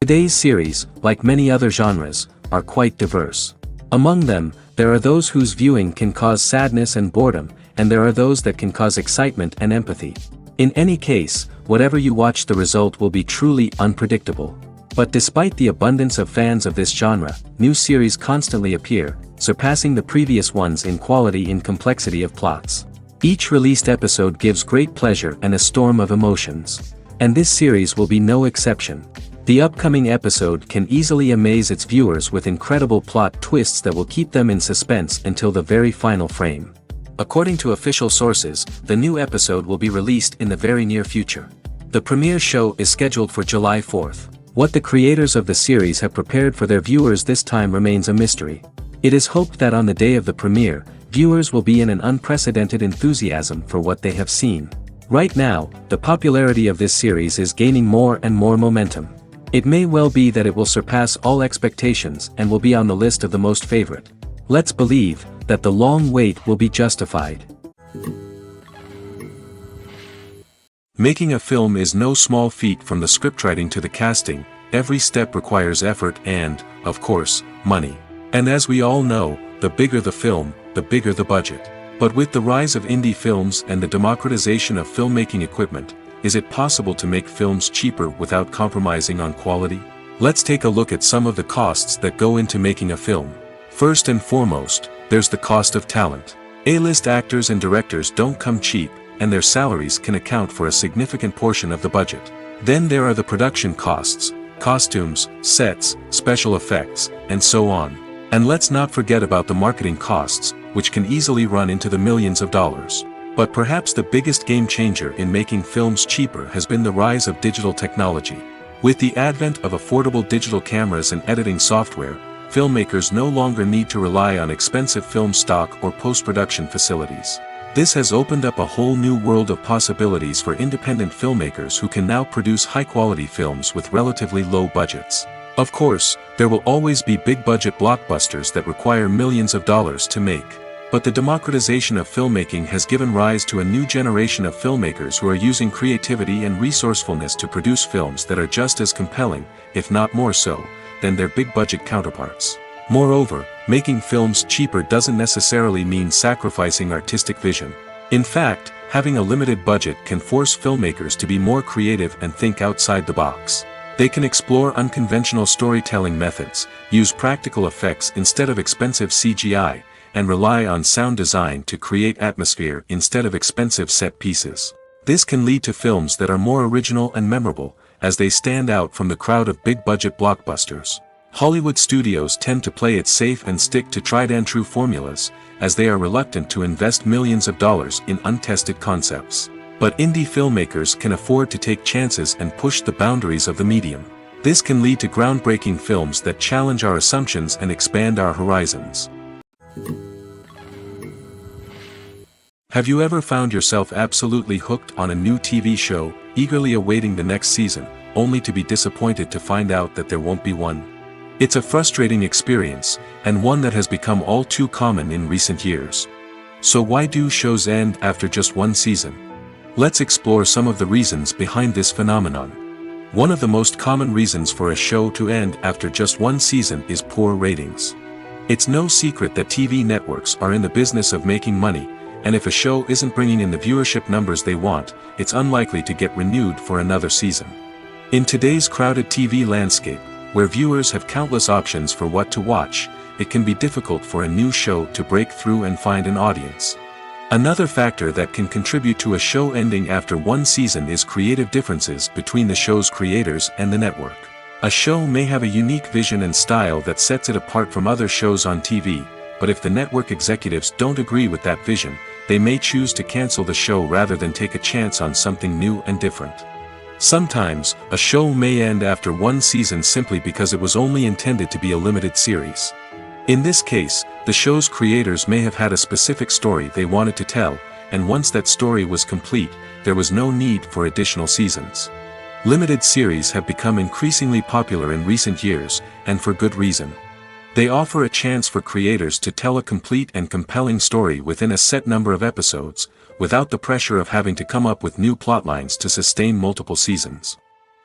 Today's series, like many other genres, are quite diverse. Among them, there are those whose viewing can cause sadness and boredom, and there are those that can cause excitement and empathy. In any case, whatever you watch, the result will be truly unpredictable. But despite the abundance of fans of this genre, new series constantly appear, surpassing the previous ones in quality and complexity of plots. Each released episode gives great pleasure and a storm of emotions. And this series will be no exception. The upcoming episode can easily amaze its viewers with incredible plot twists that will keep them in suspense until the very final frame. According to official sources, the new episode will be released in the very near future. The premiere show is scheduled for July 4th. What the creators of the series have prepared for their viewers this time remains a mystery. It is hoped that on the day of the premiere, viewers will be in an unprecedented enthusiasm for what they have seen. Right now, the popularity of this series is gaining more and more momentum. It may well be that it will surpass all expectations and will be on the list of the most favorite. Let's believe that the long wait will be justified. Making a film is no small feat. From the scriptwriting to the casting, every step requires effort and, of course, money. And as we all know, the bigger the film, the bigger the budget. But with the rise of indie films and the democratization of filmmaking equipment, is it possible to make films cheaper without compromising on quality? Let's take a look at some of the costs that go into making a film. First and foremost, there's the cost of talent. A-list actors and directors don't come cheap, and their salaries can account for a significant portion of the budget. Then there are the production costs, costumes, sets, special effects, and so on. And let's not forget about the marketing costs, which can easily run into the millions of dollars. But perhaps the biggest game changer in making films cheaper has been the rise of digital technology. With the advent of affordable digital cameras and editing software, filmmakers no longer need to rely on expensive film stock or post-production facilities. This has opened up a whole new world of possibilities for independent filmmakers who can now produce high-quality films with relatively low budgets. Of course, there will always be big-budget blockbusters that require millions of dollars to make. But the democratization of filmmaking has given rise to a new generation of filmmakers who are using creativity and resourcefulness to produce films that are just as compelling, if not more so, than their big-budget counterparts. Moreover, making films cheaper doesn't necessarily mean sacrificing artistic vision. In fact, having a limited budget can force filmmakers to be more creative and think outside the box. They can explore unconventional storytelling methods, use practical effects instead of expensive CGI, and rely on sound design to create atmosphere instead of expensive set pieces. This can lead to films that are more original and memorable, as they stand out from the crowd of big-budget blockbusters. Hollywood studios tend to play it safe and stick to tried-and-true formulas, as they are reluctant to invest millions of dollars in untested concepts. But indie filmmakers can afford to take chances and push the boundaries of the medium. This can lead to groundbreaking films that challenge our assumptions and expand our horizons. Have you ever found yourself absolutely hooked on a new TV show, eagerly awaiting the next season, only to be disappointed to find out that there won't be one? It's a frustrating experience, and one that has become all too common in recent years. So why do shows end after just one season? Let's explore some of the reasons behind this phenomenon. One of the most common reasons for a show to end after just one season is poor ratings. It's no secret that TV networks are in the business of making money, and if a show isn't bringing in the viewership numbers they want, it's unlikely to get renewed for another season. In today's crowded TV landscape, Where viewers have countless options for what to watch, it can be difficult for a new show to break through and find an audience. Another factor that can contribute to a show ending after one season is creative differences between the show's creators and the network. A show may have a unique vision and style that sets it apart from other shows on TV, but if the network executives don't agree with that vision, they may choose to cancel the show rather than take a chance on something new and different. Sometimes, a show may end after one season simply because it was only intended to be a limited series. In this case, the show's creators may have had a specific story they wanted to tell, and once that story was complete, there was no need for additional seasons. Limited series have become increasingly popular in recent years, and for good reason. They offer a chance for creators to tell a complete and compelling story within a set number of episodes, without the pressure of having to come up with new plotlines to sustain multiple seasons.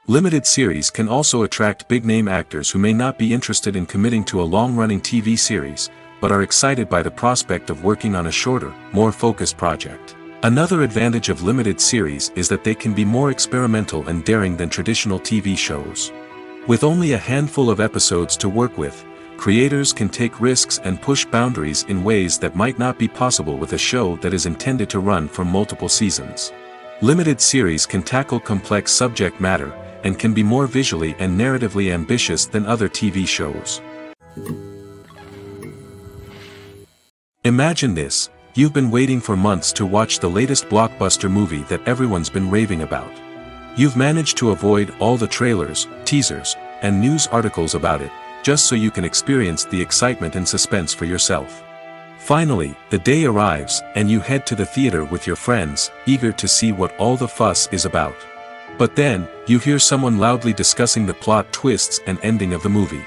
Limited series can also attract big-name actors who may not be interested in committing to a long-running TV series, but are excited by the prospect of working on a shorter, more focused project. Another advantage of limited series is that they can be more experimental and daring than traditional TV shows. With only a handful of episodes to work with, creators can take risks and push boundaries in ways that might not be possible with a show that is intended to run for multiple seasons. Limited series can tackle complex subject matter, and can be more visually and narratively ambitious than other TV shows. Imagine this: you've been waiting for months to watch the latest blockbuster movie that everyone's been raving about. You've managed to avoid all the trailers, teasers, and news articles about it, just so you can experience the excitement and suspense for yourself. Finally, the day arrives, and you head to the theater with your friends, eager to see what all the fuss is about. But then, you hear someone loudly discussing the plot twists and ending of the movie.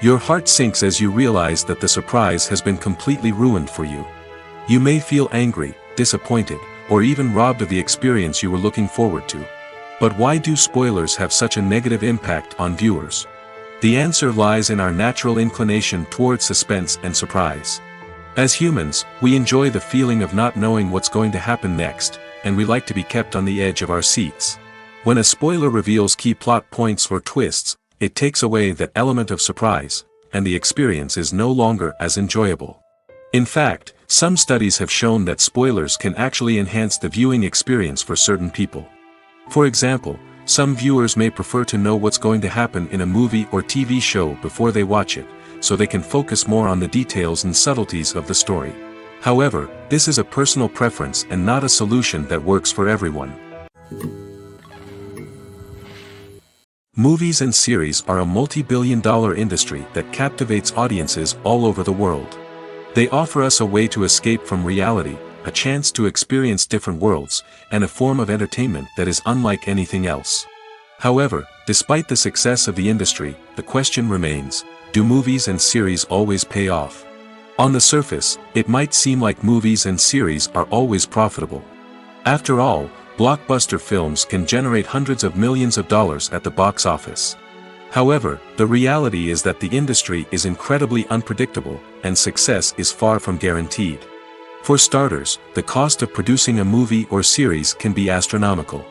Your heart sinks as you realize that the surprise has been completely ruined for you. You may feel angry, disappointed, or even robbed of the experience you were looking forward to. But why do spoilers have such a negative impact on viewers? The answer lies in our natural inclination toward suspense and surprise. As humans, we enjoy the feeling of not knowing what's going to happen next, and we like to be kept on the edge of our seats. When a spoiler reveals key plot points or twists, it takes away that element of surprise, and the experience is no longer as enjoyable. In fact, some studies have shown that spoilers can actually enhance the viewing experience for certain people. For example, some viewers may prefer to know what's going to happen in a movie or TV show before they watch it, so they can focus more on the details and subtleties of the story. However, this is a personal preference and not a solution that works for everyone. Movies and series are a multi-billion-dollar industry that captivates audiences all over the world. They offer us a way to escape from reality, a chance to experience different worlds, and a form of entertainment that is unlike anything else. However, despite the success of the industry, the question remains: do movies and series always pay off? On the surface, it might seem like movies and series are always profitable. After all, blockbuster films can generate hundreds of millions of dollars at the box office. However, the reality is that the industry is incredibly unpredictable, and success is far from guaranteed. For starters, the cost of producing a movie or series can be astronomical.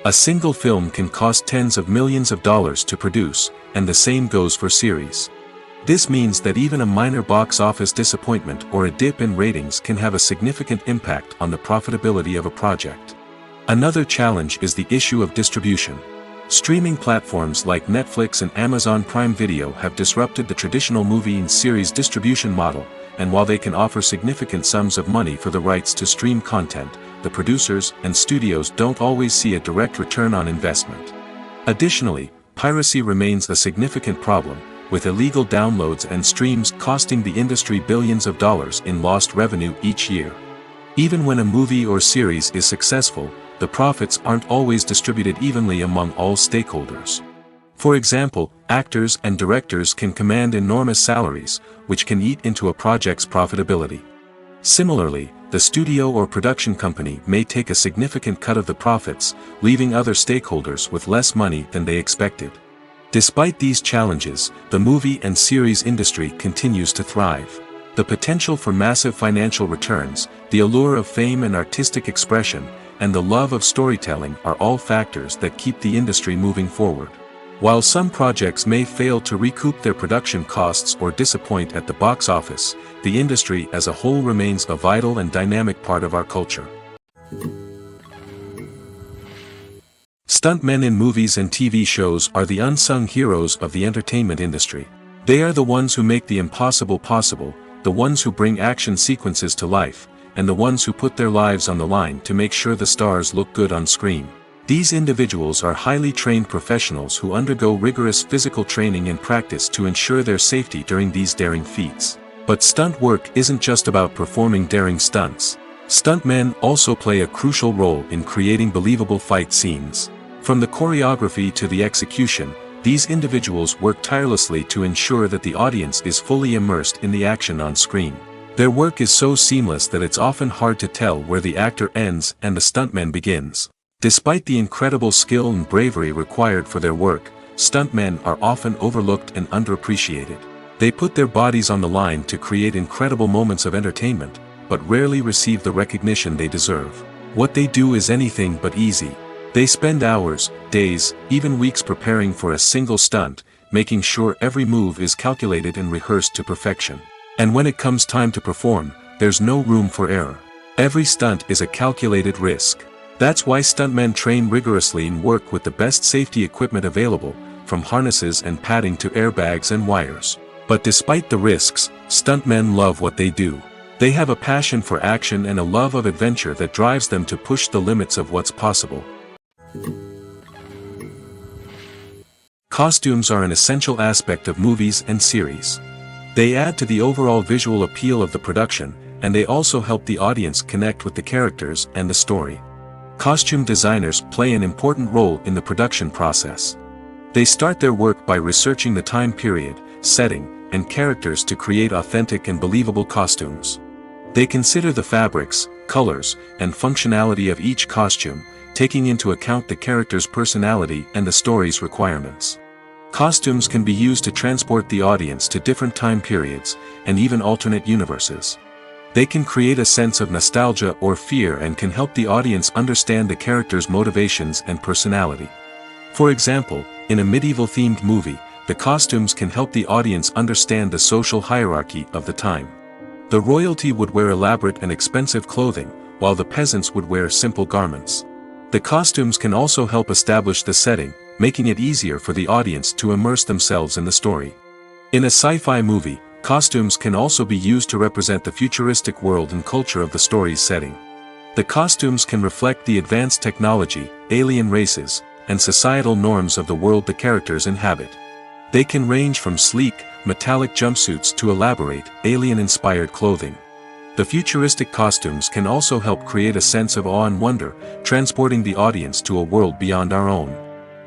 A single film can cost tens of millions of dollars to produce, and the same goes for series. This means that even a minor box office disappointment or a dip in ratings can have a significant impact on the profitability of a project. Another challenge is the issue of distribution. Streaming platforms like Netflix and Amazon Prime Video have disrupted the traditional movie and series distribution model, and while they can offer significant sums of money for the rights to stream content, the producers and studios don't always see a direct return on investment. Additionally, piracy remains a significant problem, with illegal downloads and streams costing the industry billions of dollars in lost revenue each year. Even when a movie or series is successful, the profits aren't always distributed evenly among all stakeholders. For example, actors and directors can command enormous salaries, which can eat into a project's profitability. Similarly, the studio or production company may take a significant cut of the profits, leaving other stakeholders with less money than they expected. Despite these challenges, the movie and series industry continues to thrive. The potential for massive financial returns, the allure of fame and artistic expression, and the love of storytelling are all factors that keep the industry moving forward. While some projects may fail to recoup their production costs or disappoint at the box office, the industry as a whole remains a vital and dynamic part of our culture. Stuntmen in movies and TV shows are the unsung heroes of the entertainment industry. They are the ones who make the impossible possible, the ones who bring action sequences to life, and the ones who put their lives on the line to make sure the stars look good on screen. These individuals are highly trained professionals who undergo rigorous physical training and practice to ensure their safety during these daring feats. But stunt work isn't just about performing daring stunts. Stuntmen also play a crucial role in creating believable fight scenes. From the choreography to the execution, these individuals work tirelessly to ensure that the audience is fully immersed in the action on screen. Their work is so seamless that it's often hard to tell where the actor ends and the stuntman begins. Despite the incredible skill and bravery required for their work, stuntmen are often overlooked and underappreciated. They put their bodies on the line to create incredible moments of entertainment, but rarely receive the recognition they deserve. What they do is anything but easy. They spend hours, days, even weeks preparing for a single stunt, making sure every move is calculated and rehearsed to perfection. And when it comes time to perform, there's no room for error. Every stunt is a calculated risk. That's why stuntmen train rigorously and work with the best safety equipment available, from harnesses and padding to airbags and wires. But despite the risks, stuntmen love what they do. They have a passion for action and a love of adventure that drives them to push the limits of what's possible. Costumes are an essential aspect of movies and series. They add to the overall visual appeal of the production, and they also help the audience connect with the characters and the story. Costume designers play an important role in the production process. They start their work by researching the time period, setting, and characters to create authentic and believable costumes. They consider the fabrics, colors, and functionality of each costume, taking into account the character's personality and the story's requirements. Costumes can be used to transport the audience to different time periods, and even alternate universes. They can create a sense of nostalgia or fear and can help the audience understand the character's motivations and personality. For example, in a medieval-themed movie, the costumes can help the audience understand the social hierarchy of the time. The royalty would wear elaborate and expensive clothing, while the peasants would wear simple garments. The costumes can also help establish the setting, making it easier for the audience to immerse themselves in the story. In a sci-fi movie, costumes can also be used to represent the futuristic world and culture of the story's setting. The costumes can reflect the advanced technology, alien races, and societal norms of the world the characters inhabit. They can range from sleek, metallic jumpsuits to elaborate, alien-inspired clothing. The futuristic costumes can also help create a sense of awe and wonder, transporting the audience to a world beyond our own.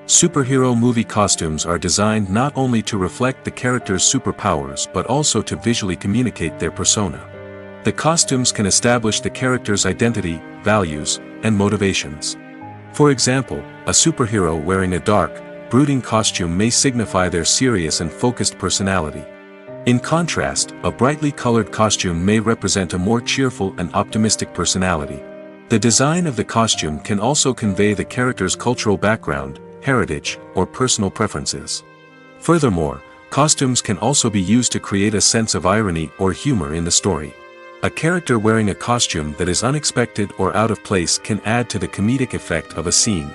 Superhero movie costumes are designed not only to reflect the character's superpowers but also to visually communicate their persona. The costumes can establish the character's identity, values, and motivations. For example, a superhero wearing a dark, brooding costume may signify their serious and focused personality. In contrast, a brightly colored costume may represent a more cheerful and optimistic personality. The design of the costume can also convey the character's cultural background, heritage, or personal preferences. Furthermore, costumes can also be used to create a sense of irony or humor in the story. A character wearing a costume that is unexpected or out of place can add to the comedic effect of a scene.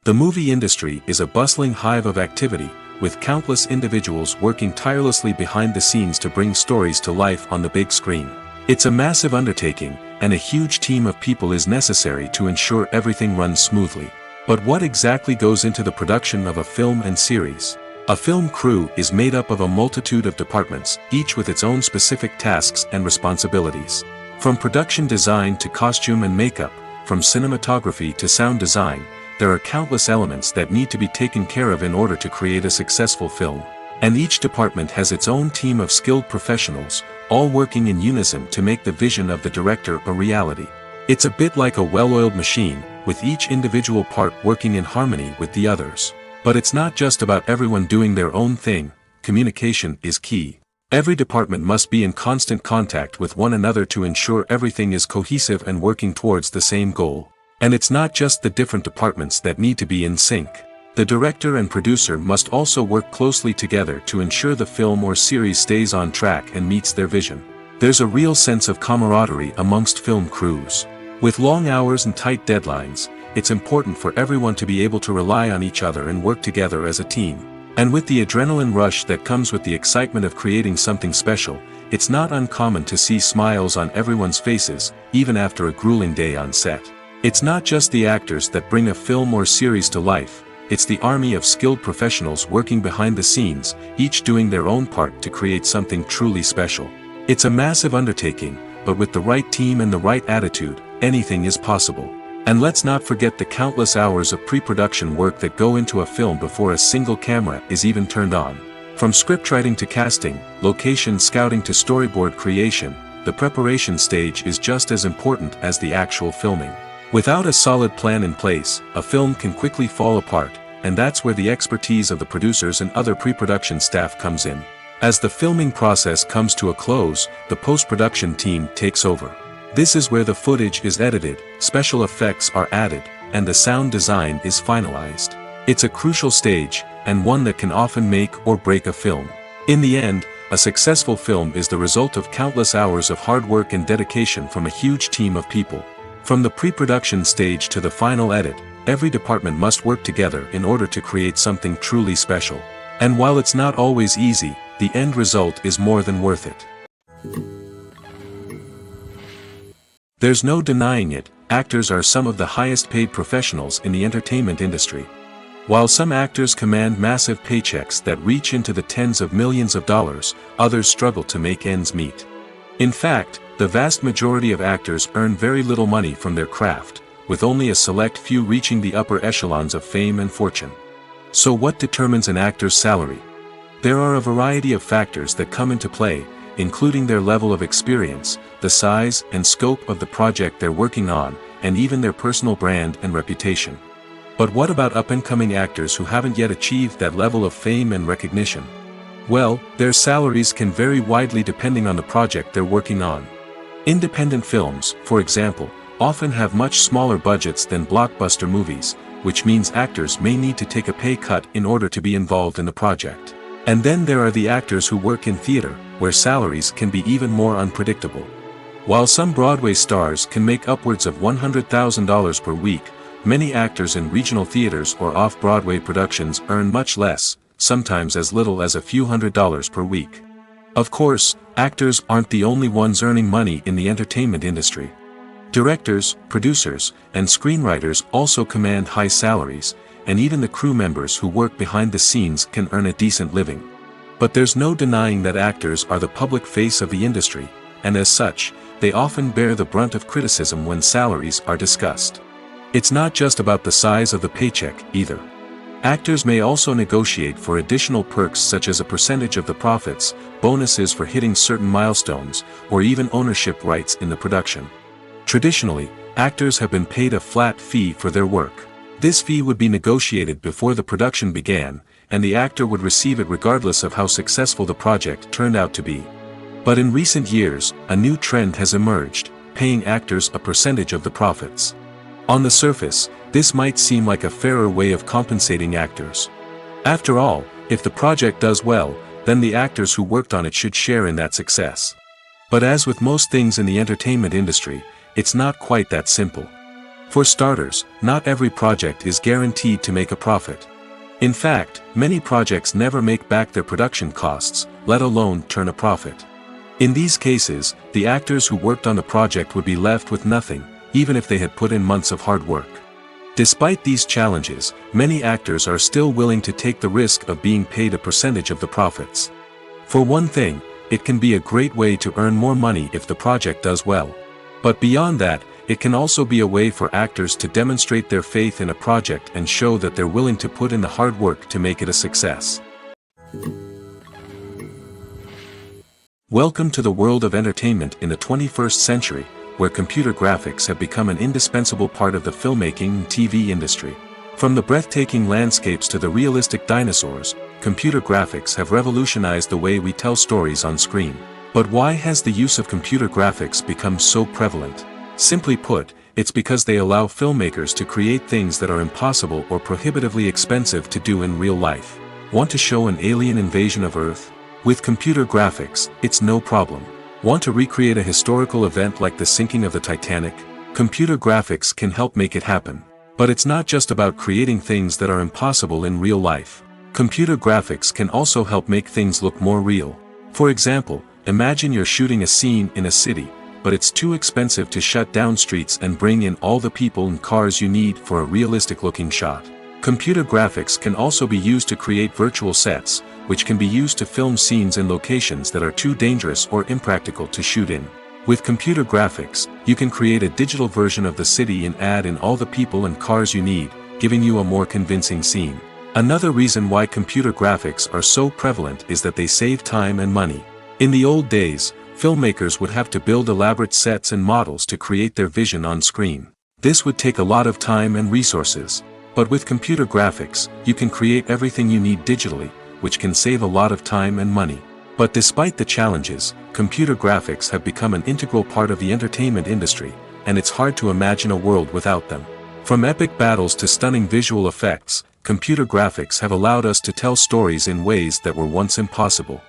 The movie industry is a bustling hive of activity, with countless individuals working tirelessly behind the scenes to bring stories to life on the big screen. It's a massive undertaking, and a huge team of people is necessary to ensure everything runs smoothly. But what exactly goes into the production of a film and series? A film crew is made up of a multitude of departments, each with its own specific tasks and responsibilities. From production design to costume and makeup, from cinematography to sound design, there are countless elements that need to be taken care of in order to create a successful film. And each department has its own team of skilled professionals, all working in unison to make the vision of the director a reality. It's a bit like a well-oiled machine, with each individual part working in harmony with the others. But it's not just about everyone doing their own thing. Communication is key. Every department must be in constant contact with one another to ensure everything is cohesive and working towards the same goal. And it's not just the different departments that need to be in sync. The director and producer must also work closely together to ensure the film or series stays on track and meets their vision. There's a real sense of camaraderie amongst film crews. With long hours and tight deadlines, it's important for everyone to be able to rely on each other and work together as a team. And with the adrenaline rush that comes with the excitement of creating something special, it's not uncommon to see smiles on everyone's faces, even after a grueling day on set. It's not just the actors that bring a film or series to life, it's the army of skilled professionals working behind the scenes, each doing their own part to create something truly special. It's a massive undertaking, but with the right team and the right attitude, anything is possible. And let's not forget the countless hours of pre-production work that go into a film before a single camera is even turned on. From scriptwriting to casting, location scouting to storyboard creation, the preparation stage is just as important as the actual filming. Without a solid plan in place, a film can quickly fall apart, and that's where the expertise of the producers and other pre-production staff comes in. As the filming process comes to a close, the post-production team takes over. This is where the footage is edited, special effects are added, and the sound design is finalized. It's a crucial stage, and one that can often make or break a film. In the end, a successful film is the result of countless hours of hard work and dedication from a huge team of people. From the pre-production stage to the final edit, every department must work together in order to create something truly special. And while it's not always easy, the end result is more than worth it. There's no denying it, actors are some of the highest paid professionals in the entertainment industry. While some actors command massive paychecks that reach into the tens of millions of dollars, others struggle to make ends meet. In fact, the vast majority of actors earn very little money from their craft, with only a select few reaching the upper echelons of fame and fortune. So what determines an actor's salary? There are a variety of factors that come into play, including their level of experience, the size and scope of the project they're working on, and even their personal brand and reputation. But what about up-and-coming actors who haven't yet achieved that level of fame and recognition? Well, their salaries can vary widely depending on the project they're working on. Independent films, for example, often have much smaller budgets than blockbuster movies, which means actors may need to take a pay cut in order to be involved in the project. And then there are the actors who work in theater, where salaries can be even more unpredictable. While some Broadway stars can make upwards of $100,000 per week, many actors in regional theaters or off-Broadway productions earn much less, sometimes as little as a few $100s per week. Of course, actors aren't the only ones earning money in the entertainment industry. Directors, producers, and screenwriters also command high salaries, and even the crew members who work behind the scenes can earn a decent living. But there's no denying that actors are the public face of the industry, and as such, they often bear the brunt of criticism when salaries are discussed. It's not just about the size of the paycheck, either. Actors may also negotiate for additional perks such as a percentage of the profits, bonuses for hitting certain milestones, or even ownership rights in the production. Traditionally, actors have been paid a flat fee for their work. This fee would be negotiated before the production began, and the actor would receive it regardless of how successful the project turned out to be. But in recent years, a new trend has emerged, paying actors a percentage of the profits. On the surface, this might seem like a fairer way of compensating actors. After all, if the project does well, then the actors who worked on it should share in that success. But as with most things in the entertainment industry, it's not quite that simple. For starters, not every project is guaranteed to make a profit. In fact, many projects never make back their production costs, let alone turn a profit. In these cases, the actors who worked on the project would be left with nothing, even if they had put in months of hard work. Despite these challenges, many actors are still willing to take the risk of being paid a percentage of the profits. For one thing, it can be a great way to earn more money if the project does well. But beyond that, it can also be a way for actors to demonstrate their faith in a project and show that they're willing to put in the hard work to make it a success. Welcome to the world of entertainment in the 21st century, where computer graphics have become an indispensable part of the filmmaking and TV industry. From the breathtaking landscapes to the realistic dinosaurs, computer graphics have revolutionized the way we tell stories on screen. But why has the use of computer graphics become so prevalent? Simply put, It's because they allow filmmakers to create things that are impossible or prohibitively expensive to do in real life. Want to show an alien invasion of Earth? With computer graphics, it's no problem. Want to recreate a historical event like the sinking of the Titanic? Computer graphics can help make it happen. But it's not just about creating things that are impossible in real life. Computer graphics can also help make things look more real. For example, imagine you're shooting a scene in a city, but it's too expensive to shut down streets and bring in all the people and cars you need for a realistic-looking shot. Computer graphics can also be used to create virtual sets, which can be used to film scenes in locations that are too dangerous or impractical to shoot in. With computer graphics, you can create a digital version of the city and add in all the people and cars you need, giving you a more convincing scene. Another reason why computer graphics are so prevalent is that they save time and money. In the old days, filmmakers would have to build elaborate sets and models to create their vision on screen. This would take a lot of time and resources. But with computer graphics, you can create everything you need digitally, which can save a lot of time and money. But despite the challenges, computer graphics have become an integral part of the entertainment industry, and it's hard to imagine a world without them. From epic battles to stunning visual effects, computer graphics have allowed us to tell stories in ways that were once impossible.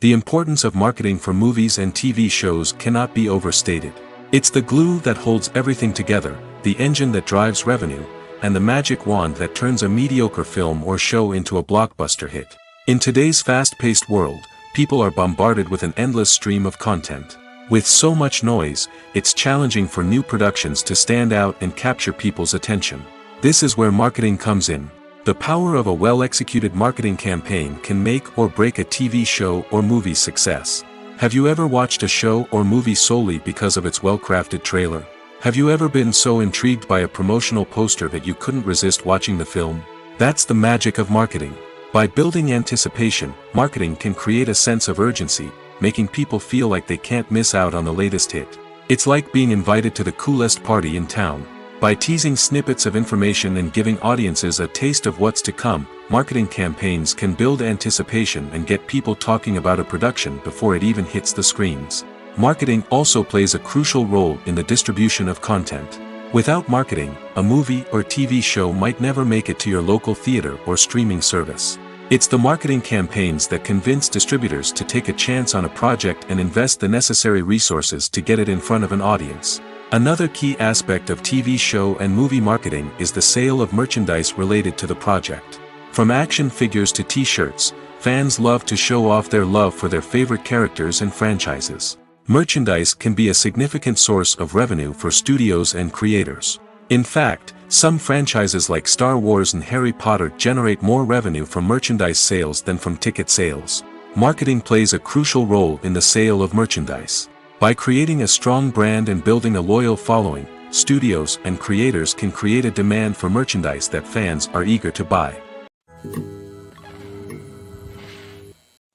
The importance of marketing for movies and TV shows cannot be overstated. It's the glue that holds everything together, the engine that drives revenue, and the magic wand that turns a mediocre film or show into a blockbuster hit. In today's fast-paced world, people are bombarded with an endless stream of content. With so much noise, it's challenging for new productions to stand out and capture people's attention. This is where marketing comes in. The power of a well-executed marketing campaign can make or break a TV show or movie's success. Have you ever watched a show or movie solely because of its well-crafted trailer? Have you ever been so intrigued by a promotional poster that you couldn't resist watching the film? That's the magic of marketing. By building anticipation, marketing can create a sense of urgency, making people feel like they can't miss out on the latest hit. It's like being invited to the coolest party in town. By teasing snippets of information and giving audiences a taste of what's to come, marketing campaigns can build anticipation and get people talking about a production before it even hits the screens. Marketing also plays a crucial role in the distribution of content. Without marketing, a movie or TV show might never make it to your local theater or streaming service. It's the marketing campaigns that convince distributors to take a chance on a project and invest the necessary resources to get it in front of an audience. Another key aspect of TV show and movie marketing is the sale of merchandise related to the project. From action figures to t-shirts, fans love to show off their love for their favorite characters and franchises. Merchandise can be a significant source of revenue for studios and creators. In fact, some franchises like Star Wars and Harry Potter generate more revenue from merchandise sales than from ticket sales. Marketing plays a crucial role in the sale of merchandise. By creating a strong brand and building a loyal following, studios and creators can create a demand for merchandise that fans are eager to buy.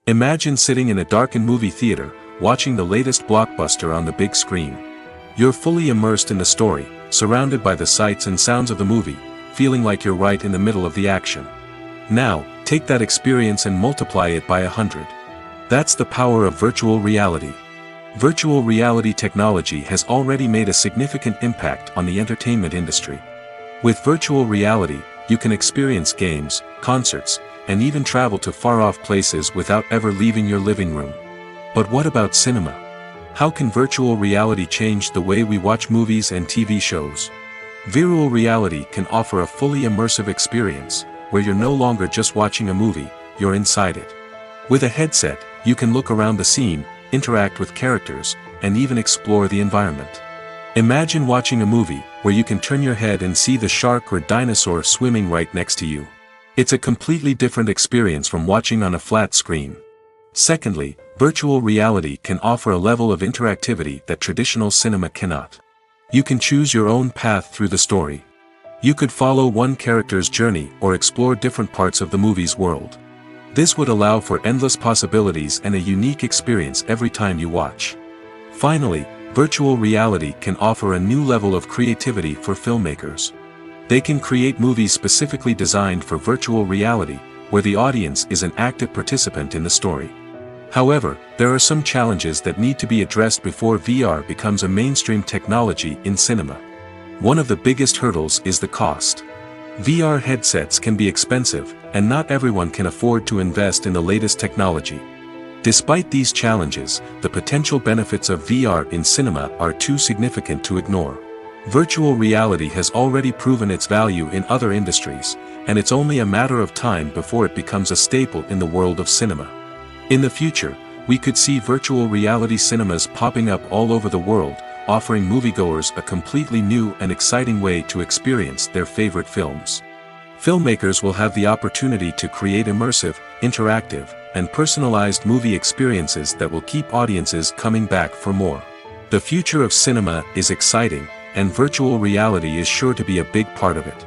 Imagine sitting in a darkened movie theater, watching the latest blockbuster on the big screen. You're fully immersed in the story, surrounded by the sights and sounds of the movie, feeling like you're right in the middle of the action. Now, take that experience and multiply it by 100. That's the power of virtual reality. Virtual reality technology has already made a significant impact on the entertainment industry. With virtual reality, you can experience games, concerts, and even travel to far-off places without ever leaving your living room. But what about cinema? How can virtual reality change the way we watch movies and TV shows? Virtual reality can offer a fully immersive experience, where you're no longer just watching a movie, you're inside it. With a headset, you can look around the scene, interact with characters, and even explore the environment. Imagine watching a movie where you can turn your head and see the shark or dinosaur swimming right next to you. It's a completely different experience from watching on a flat screen. Secondly, virtual reality can offer a level of interactivity that traditional cinema cannot. You can choose your own path through the story. You could follow one character's journey or explore different parts of the movie's world. This would allow for endless possibilities and a unique experience every time you watch. Finally, virtual reality can offer a new level of creativity for filmmakers. They can create movies specifically designed for virtual reality, where the audience is an active participant in the story. However, there are some challenges that need to be addressed before VR becomes a mainstream technology in cinema. One of the biggest hurdles is the cost. VR headsets can be expensive, and not everyone can afford to invest in the latest technology. Despite these challenges, the potential benefits of VR in cinema are too significant to ignore. Virtual reality has already proven its value in other industries, and it's only a matter of time before it becomes a staple in the world of cinema. In the future, we could see virtual reality cinemas popping up all over the world, offering moviegoers a completely new and exciting way to experience their favorite films. Filmmakers will have the opportunity to create immersive, interactive, and personalized movie experiences that will keep audiences coming back for more. The future of cinema is exciting, and virtual reality is sure to be a big part of it.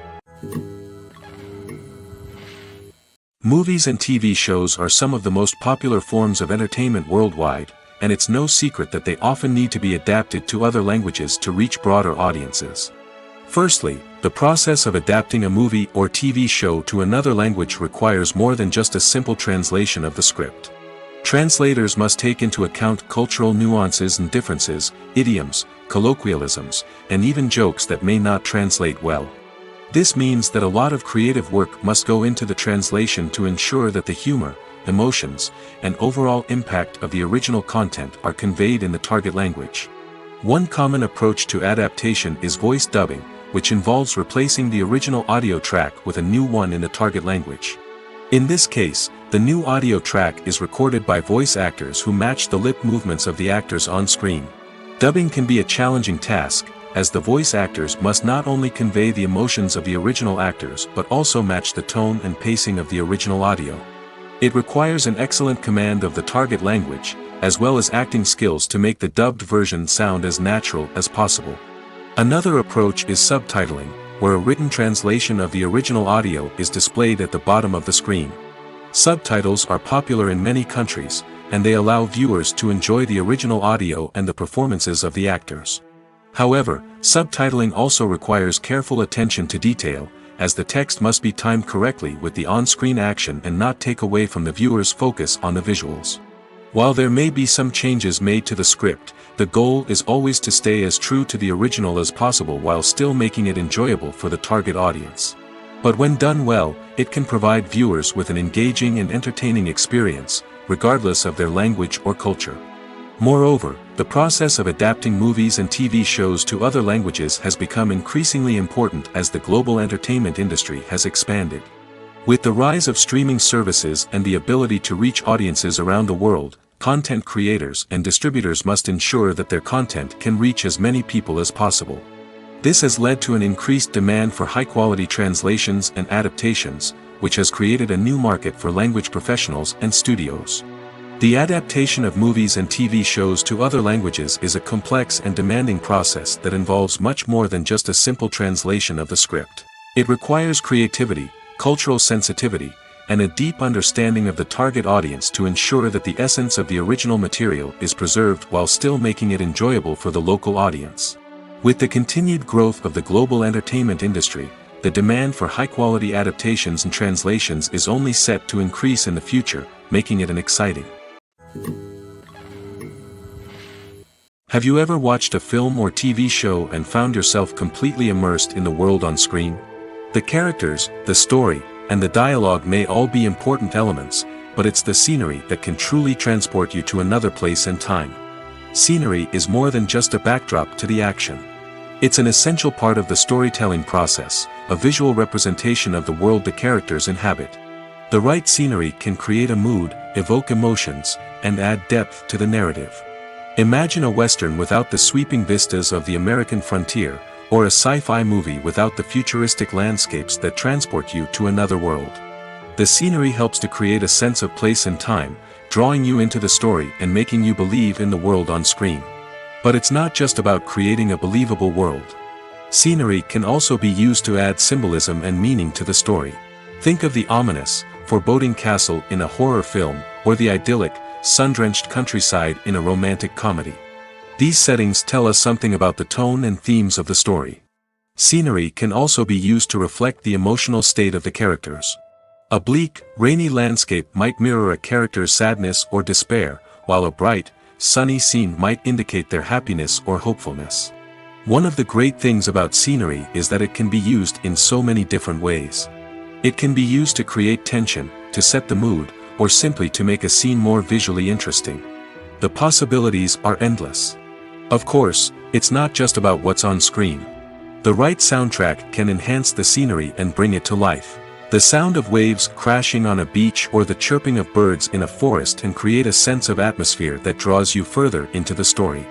Movies and TV shows are some of the most popular forms of entertainment worldwide, and it's no secret that they often need to be adapted to other languages to reach broader audiences. Firstly, the process of adapting a movie or TV show to another language requires more than just a simple translation of the script. Translators must take into account cultural nuances and differences, idioms, colloquialisms, and even jokes that may not translate well. This means that a lot of creative work must go into the translation to ensure that the humor, emotions, and overall impact of the original content are conveyed in the target language. One common approach to adaptation is voice dubbing, which involves replacing the original audio track with a new one in the target language. In this case, the new audio track is recorded by voice actors who match the lip movements of the actors on screen. Dubbing can be a challenging task, as the voice actors must not only convey the emotions of the original actors but also match the tone and pacing of the original audio. It requires an excellent command of the target language, as well as acting skills to make the dubbed version sound as natural as possible. Another approach is subtitling, where a written translation of the original audio is displayed at the bottom of the screen. Subtitles are popular in many countries, and they allow viewers to enjoy the original audio and the performances of the actors. However, subtitling also requires careful attention to detail, as the text must be timed correctly with the on-screen action and not take away from the viewer's focus on the visuals. While there may be some changes made to the script, the goal is always to stay as true to the original as possible while still making it enjoyable for the target audience. But when done well, it can provide viewers with an engaging and entertaining experience, regardless of their language or culture. Moreover, the process of adapting movies and TV shows to other languages has become increasingly important as the global entertainment industry has expanded. With the rise of streaming services and the ability to reach audiences around the world, content creators and distributors must ensure that their content can reach as many people as possible. This has led to an increased demand for high-quality translations and adaptations, which has created a new market for language professionals and studios. The adaptation of movies and TV shows to other languages is a complex and demanding process that involves much more than just a simple translation of the script. It requires creativity, cultural sensitivity, and a deep understanding of the target audience to ensure that the essence of the original material is preserved while still making it enjoyable for the local audience. With the continued growth of the global entertainment industry, the demand for high-quality adaptations and translations is only set to increase in the future, making it an exciting. Have you ever watched a film or TV show and found yourself completely immersed in the world on screen? The characters, the story, and the dialogue may all be important elements, but it's the scenery that can truly transport you to another place and time. Scenery is more than just a backdrop to the action. It's an essential part of the storytelling process, a visual representation of the world the characters inhabit. The right scenery can create a mood, evoke emotions, and add depth to the narrative. Imagine a Western without the sweeping vistas of the American frontier, or a sci-fi movie without the futuristic landscapes that transport you to another world. The scenery helps to create a sense of place and time, drawing you into the story and making you believe in the world on screen. But it's not just about creating a believable world. Scenery can also be used to add symbolism and meaning to the story. Think of the ominous, foreboding castle in a horror film, or the idyllic, sun-drenched countryside in a romantic comedy. These settings tell us something about the tone and themes of the story. Scenery can also be used to reflect the emotional state of the characters. A bleak, rainy landscape might mirror a character's sadness or despair, while a bright, sunny scene might indicate their happiness or hopefulness. One of the great things about scenery is that it can be used in so many different ways. It can be used to create tension, to set the mood, or simply to make a scene more visually interesting. The possibilities are endless. Of course, it's not just about what's on screen. The right soundtrack can enhance the scenery and bring it to life. The sound of waves crashing on a beach or the chirping of birds in a forest can create a sense of atmosphere that draws you further into the story.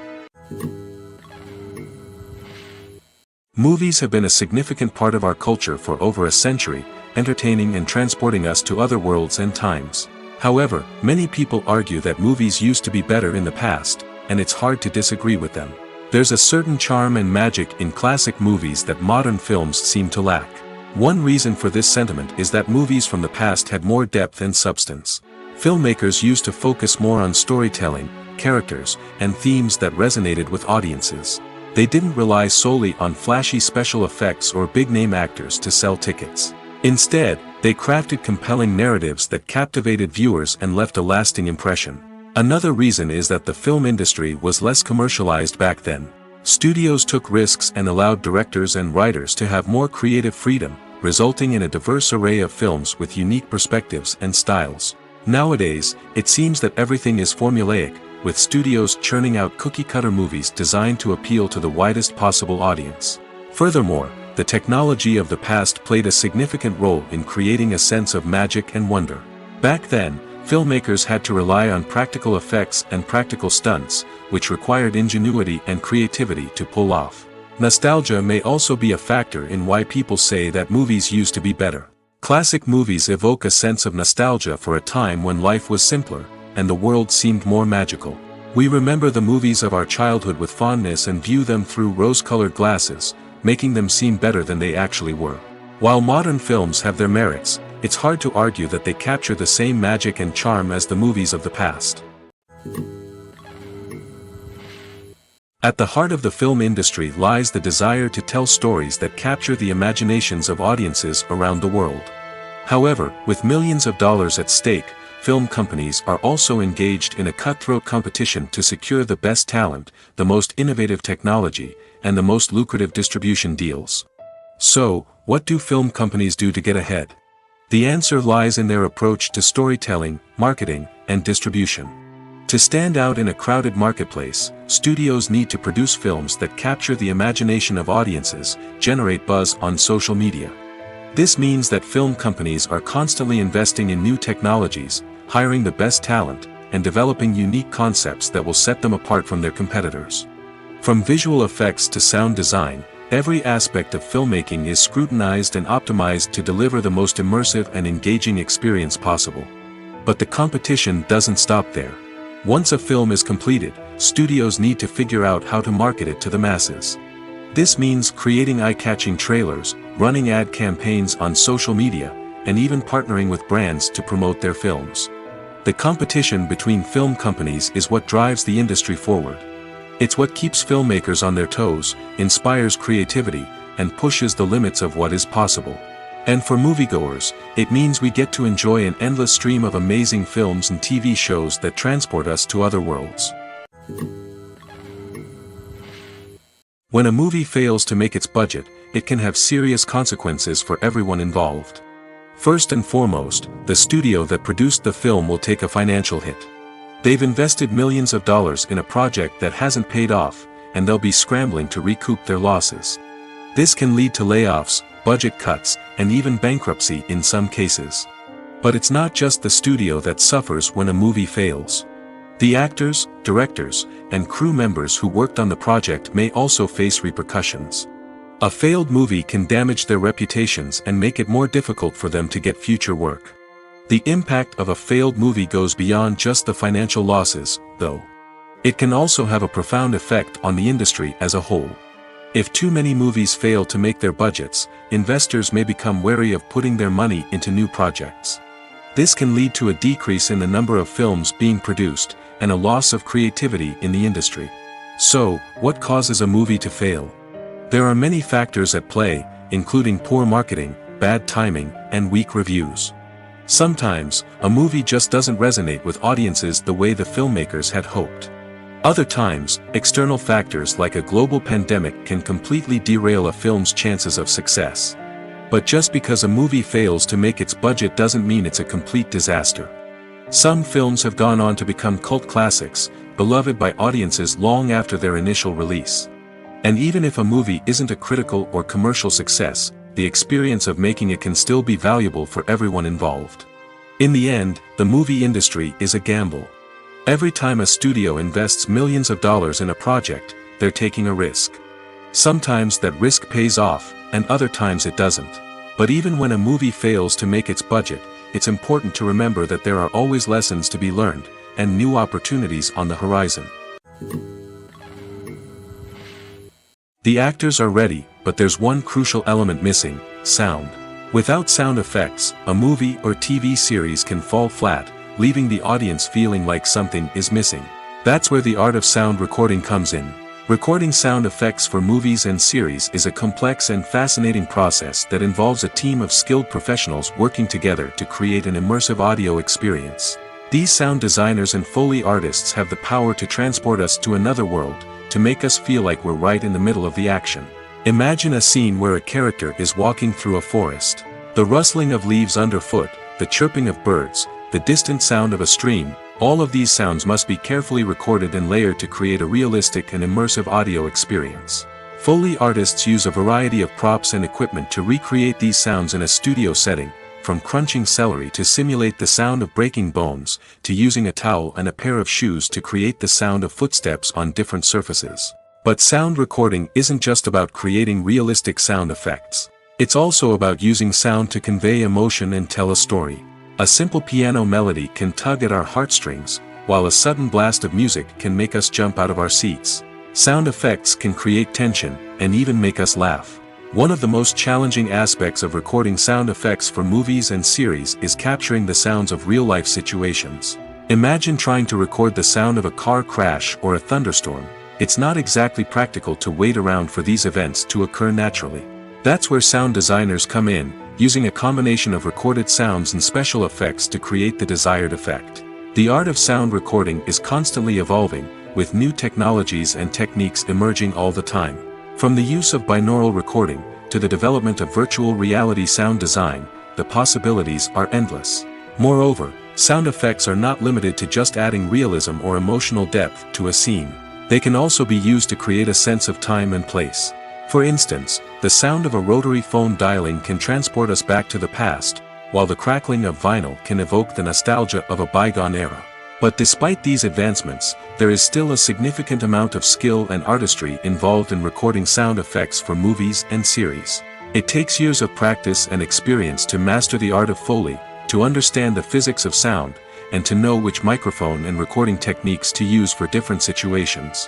Movies have been a significant part of our culture for over a century, entertaining and transporting us to other worlds and times. However, many people argue that movies used to be better in the past, and it's hard to disagree with them. There's a certain charm and magic in classic movies that modern films seem to lack. One reason for this sentiment is that movies from the past had more depth and substance. Filmmakers used to focus more on storytelling, characters, and themes that resonated with audiences. They didn't rely solely on flashy special effects or big-name actors to sell tickets. Instead, they crafted compelling narratives that captivated viewers and left a lasting impression. Another reason is that the film industry was less commercialized back then. Studios took risks and allowed directors and writers to have more creative freedom, resulting in a diverse array of films with unique perspectives and styles. Nowadays, it seems that everything is formulaic, with studios churning out cookie-cutter movies designed to appeal to the widest possible audience. Furthermore, the technology of the past played a significant role in creating a sense of magic and wonder. Back then, filmmakers had to rely on practical effects and practical stunts, which required ingenuity and creativity to pull off. Nostalgia may also be a factor in why people say that movies used to be better. Classic movies evoke a sense of nostalgia for a time when life was simpler, and the world seemed more magical. We remember the movies of our childhood with fondness and view them through rose-colored glasses, making them seem better than they actually were. While modern films have their merits, it's hard to argue that they capture the same magic and charm as the movies of the past. At the heart of the film industry lies the desire to tell stories that capture the imaginations of audiences around the world. However, with millions of dollars at stake, film companies are also engaged in a cutthroat competition to secure the best talent, the most innovative technology, and the most lucrative distribution deals. So, what do film companies do to get ahead? The answer lies in their approach to storytelling, marketing, and distribution. To stand out in a crowded marketplace, studios need to produce films that capture the imagination of audiences, generate buzz on social media. This means that film companies are constantly investing in new technologies, hiring the best talent, and developing unique concepts that will set them apart from their competitors. From visual effects to sound design, every aspect of filmmaking is scrutinized and optimized to deliver the most immersive and engaging experience possible. But the competition doesn't stop there. Once a film is completed, studios need to figure out how to market it to the masses. This means creating eye-catching trailers, running ad campaigns on social media, and even partnering with brands to promote their films. The competition between film companies is what drives the industry forward. It's what keeps filmmakers on their toes, inspires creativity, and pushes the limits of what is possible. And for moviegoers, it means we get to enjoy an endless stream of amazing films and TV shows that transport us to other worlds. When a movie fails to make its budget, it can have serious consequences for everyone involved. First and foremost, the studio that produced the film will take a financial hit. They've invested millions of dollars in a project that hasn't paid off, and they'll be scrambling to recoup their losses. This can lead to layoffs, budget cuts, and even bankruptcy in some cases. But it's not just the studio that suffers when a movie fails. The actors, directors, and crew members who worked on the project may also face repercussions. A failed movie can damage their reputations and make it more difficult for them to get future work. The impact of a failed movie goes beyond just the financial losses, though. It can also have a profound effect on the industry as a whole. If too many movies fail to make their budgets, investors may become wary of putting their money into new projects. This can lead to a decrease in the number of films being produced, and a loss of creativity in the industry. So, what causes a movie to fail? There are many factors at play, including poor marketing, bad timing, and weak reviews. Sometimes, a movie just doesn't resonate with audiences the way the filmmakers had hoped. Other times, external factors like a global pandemic can completely derail a film's chances of success. But just because a movie fails to make its budget doesn't mean it's a complete disaster. Some films have gone on to become cult classics, beloved by audiences long after their initial release. And even if a movie isn't a critical or commercial success, the experience of making it can still be valuable for everyone involved. In the end, the movie industry is a gamble. Every time a studio invests millions of dollars in a project, they're taking a risk. Sometimes that risk pays off, and other times it doesn't. But even when a movie fails to make its budget, it's important to remember that there are always lessons to be learned, and new opportunities on the horizon. The actors are ready, but there's one crucial element missing: sound. Without sound effects, a movie or TV series can fall flat, leaving the audience feeling like something is missing. That's where the art of sound recording comes in. Recording sound effects for movies and series is a complex and fascinating process that involves a team of skilled professionals working together to create an immersive audio experience. These sound designers and Foley artists have the power to transport us to another world, to make us feel like we're right in the middle of the action. Imagine a scene where a character is walking through a forest. The rustling of leaves underfoot, the chirping of birds, the distant sound of a stream, all of these sounds must be carefully recorded and layered to create a realistic and immersive audio experience. Foley artists use a variety of props and equipment to recreate these sounds in a studio setting, from crunching celery to simulate the sound of breaking bones, to using a towel and a pair of shoes to create the sound of footsteps on different surfaces. But sound recording isn't just about creating realistic sound effects. It's also about using sound to convey emotion and tell a story. A simple piano melody can tug at our heartstrings, while a sudden blast of music can make us jump out of our seats. Sound effects can create tension, and even make us laugh. One of the most challenging aspects of recording sound effects for movies and series is capturing the sounds of real-life situations. Imagine trying to record the sound of a car crash or a thunderstorm. It's not exactly practical to wait around for these events to occur naturally. That's where sound designers come in, using a combination of recorded sounds and special effects to create the desired effect. The art of sound recording is constantly evolving, with new technologies and techniques emerging all the time. From the use of binaural recording, to the development of virtual reality sound design, the possibilities are endless. Moreover, sound effects are not limited to just adding realism or emotional depth to a scene. They can also be used to create a sense of time and place. For instance, the sound of a rotary phone dialing can transport us back to the past, while the crackling of vinyl can evoke the nostalgia of a bygone era. But despite these advancements, there is still a significant amount of skill and artistry involved in recording sound effects for movies and series. It takes years of practice and experience to master the art of Foley, to understand the physics of sound, and to know which microphone and recording techniques to use for different situations.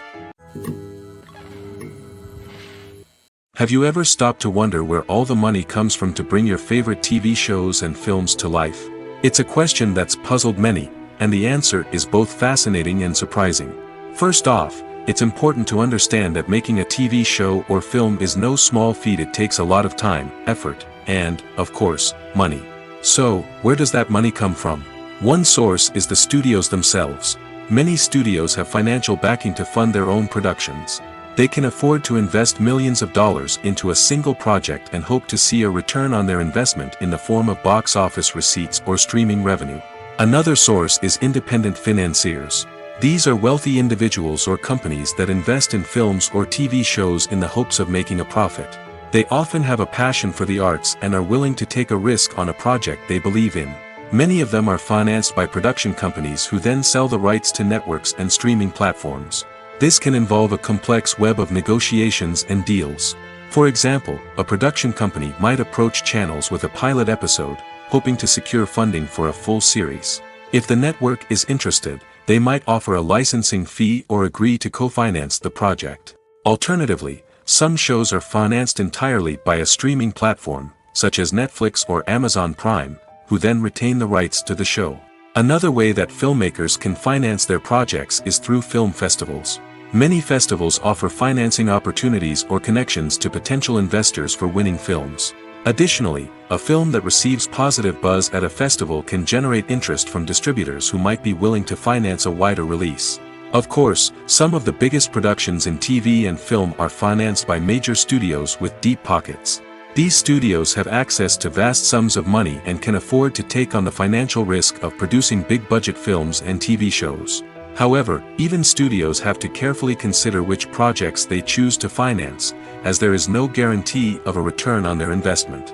Have you ever stopped to wonder where all the money comes from to bring your favorite TV shows and films to life? It's a question that's puzzled many, and the answer is both fascinating and surprising. First off, it's important to understand that making a TV show or film is no small feat. It takes a lot of time, effort, and, of course, money. So, where does that money come from? One source is the studios themselves. Many studios have financial backing to fund their own productions. They can afford to invest millions of dollars into a single project and hope to see a return on their investment in the form of box office receipts or streaming revenue. Another source is independent financiers. These are wealthy individuals or companies that invest in films or TV shows in the hopes of making a profit. They often have a passion for the arts and are willing to take a risk on a project they believe in. Many of them are financed by production companies who then sell the rights to networks and streaming platforms. This can involve a complex web of negotiations and deals. For example, a production company might approach channels with a pilot episode, hoping to secure funding for a full series. If the network is interested, they might offer a licensing fee or agree to co-finance the project. Alternatively, some shows are financed entirely by a streaming platform, such as Netflix or Amazon Prime, who then retain the rights to the show. Another way that filmmakers can finance their projects is through film festivals. Many festivals offer financing opportunities or connections to potential investors for winning films. Additionally, a film that receives positive buzz at a festival can generate interest from distributors who might be willing to finance a wider release. Of course, some of the biggest productions in TV and film are financed by major studios with deep pockets. These studios have access to vast sums of money and can afford to take on the financial risk of producing big-budget films and TV shows. However, even studios have to carefully consider which projects they choose to finance, as there is no guarantee of a return on their investment.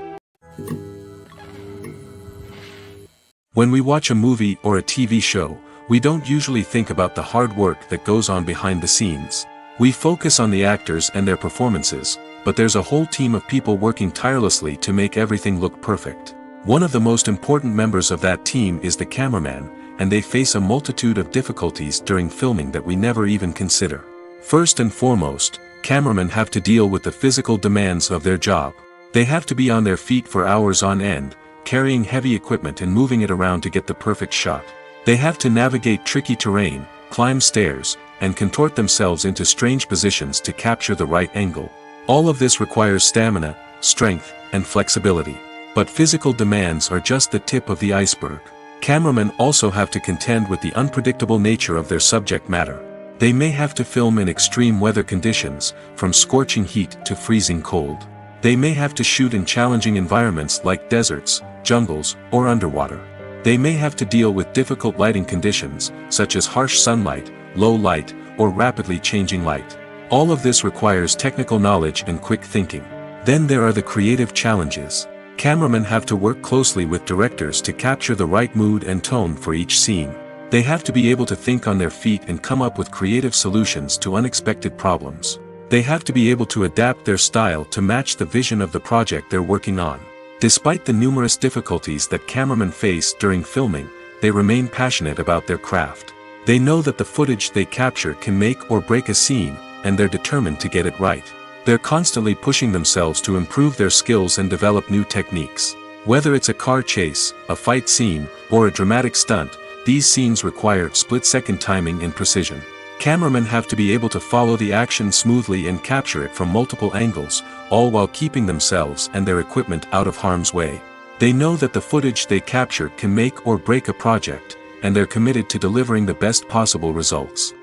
When we watch a movie or a TV show, we don't usually think about the hard work that goes on behind the scenes. We focus on the actors and their performances, but there's a whole team of people working tirelessly to make everything look perfect. One of the most important members of that team is the cameraman, and they face a multitude of difficulties during filming that we never even consider. First and foremost, cameramen have to deal with the physical demands of their job. They have to be on their feet for hours on end, carrying heavy equipment and moving it around to get the perfect shot. They have to navigate tricky terrain, climb stairs, and contort themselves into strange positions to capture the right angle. All of this requires stamina, strength, and flexibility. But physical demands are just the tip of the iceberg. Cameramen also have to contend with the unpredictable nature of their subject matter. They may have to film in extreme weather conditions, from scorching heat to freezing cold. They may have to shoot in challenging environments like deserts, jungles, or underwater. They may have to deal with difficult lighting conditions, such as harsh sunlight, low light, or rapidly changing light. All of this requires technical knowledge and quick thinking. Then there are the creative challenges. Cameramen have to work closely with directors to capture the right mood and tone for each scene. They have to be able to think on their feet and come up with creative solutions to unexpected problems. They have to be able to adapt their style to match the vision of the project they're working on. Despite the numerous difficulties that cameramen face during filming, they remain passionate about their craft. They know that the footage they capture can make or break a scene, and they're determined to get it right. They're constantly pushing themselves to improve their skills and develop new techniques. Whether it's a car chase, a fight scene, or a dramatic stunt, these scenes require split-second timing and precision. Cameramen have to be able to follow the action smoothly and capture it from multiple angles, all while keeping themselves and their equipment out of harm's way. They know that the footage they capture can make or break a project, and they're committed to delivering the best possible results.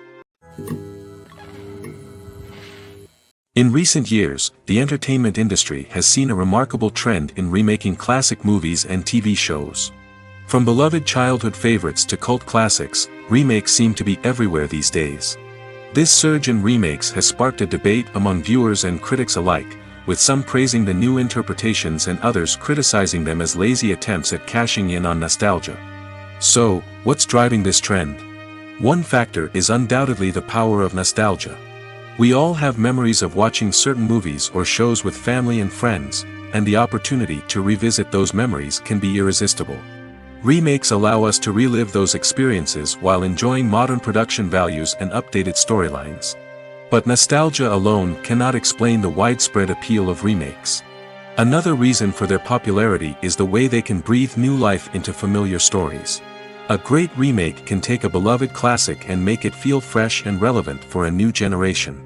In recent years, the entertainment industry has seen a remarkable trend in remaking classic movies and TV shows. From beloved childhood favorites to cult classics, remakes seem to be everywhere these days. This surge in remakes has sparked a debate among viewers and critics alike, with some praising the new interpretations and others criticizing them as lazy attempts at cashing in on nostalgia. So, what's driving this trend? One factor is undoubtedly the power of nostalgia. We all have memories of watching certain movies or shows with family and friends, and the opportunity to revisit those memories can be irresistible. Remakes allow us to relive those experiences while enjoying modern production values and updated storylines. But nostalgia alone cannot explain the widespread appeal of remakes. Another reason for their popularity is the way they can breathe new life into familiar stories. A great remake can take a beloved classic and make it feel fresh and relevant for a new generation.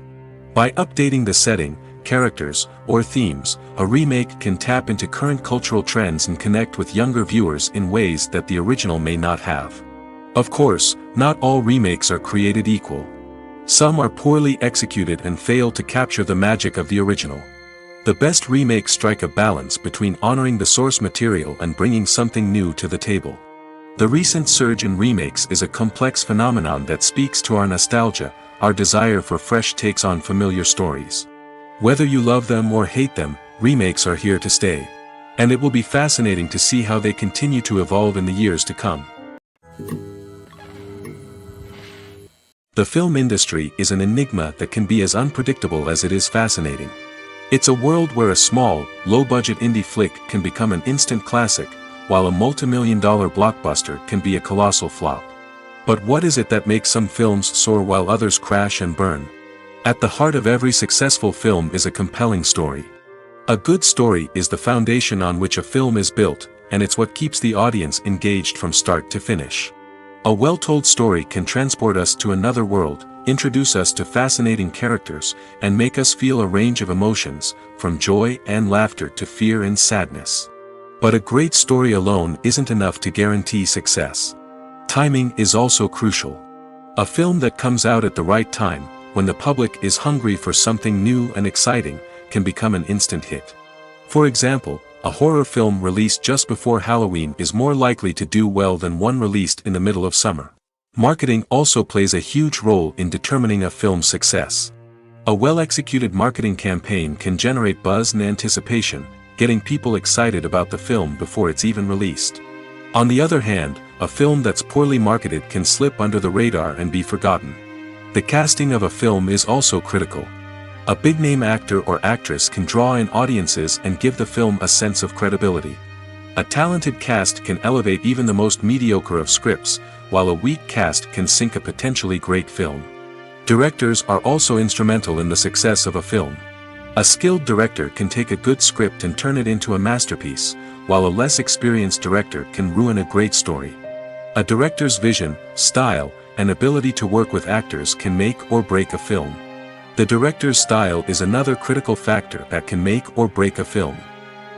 By updating the setting, characters, or themes, a remake can tap into current cultural trends and connect with younger viewers in ways that the original may not have. Of course, not all remakes are created equal. Some are poorly executed and fail to capture the magic of the original. The best remakes strike a balance between honoring the source material and bringing something new to the table. The recent surge in remakes is a complex phenomenon that speaks to our nostalgia, our desire for fresh takes on familiar stories. Whether you love them or hate them, remakes are here to stay. And it will be fascinating to see how they continue to evolve in the years to come. The film industry is an enigma that can be as unpredictable as it is fascinating. It's a world where a small, low-budget indie flick can become an instant classic, while a multi-million-dollar blockbuster can be a colossal flop. But what is it that makes some films soar while others crash and burn? At the heart of every successful film is a compelling story. A good story is the foundation on which a film is built, and it's what keeps the audience engaged from start to finish. A well-told story can transport us to another world, introduce us to fascinating characters, and make us feel a range of emotions, from joy and laughter to fear and sadness. But a great story alone isn't enough to guarantee success. Timing is also crucial. A film that comes out at the right time, when the public is hungry for something new and exciting, can become an instant hit. For example, a horror film released just before Halloween is more likely to do well than one released in the middle of summer. Marketing also plays a huge role in determining a film's success. A well-executed marketing campaign can generate buzz and anticipation, getting people excited about the film before it's even released. On the other hand, a film that's poorly marketed can slip under the radar and be forgotten. The casting of a film is also critical. A big-name actor or actress can draw in audiences and give the film a sense of credibility. A talented cast can elevate even the most mediocre of scripts, while a weak cast can sink a potentially great film. Directors are also instrumental in the success of a film. A skilled director can take a good script and turn it into a masterpiece, while a less experienced director can ruin a great story. A director's vision, style, and ability to work with actors can make or break a film. The director's style is another critical factor that can make or break a film.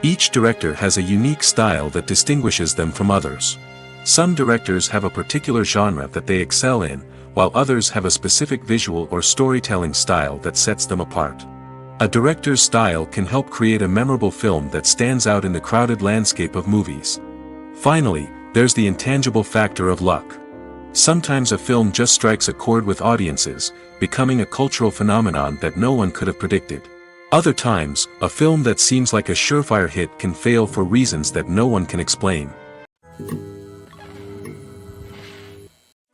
Each director has a unique style that distinguishes them from others. Some directors have a particular genre that they excel in, while others have a specific visual or storytelling style that sets them apart. A director's style can help create a memorable film that stands out in the crowded landscape of movies. Finally, there's the intangible factor of luck. Sometimes a film just strikes a chord with audiences, becoming a cultural phenomenon that no one could have predicted. Other times, a film that seems like a surefire hit can fail for reasons that no one can explain.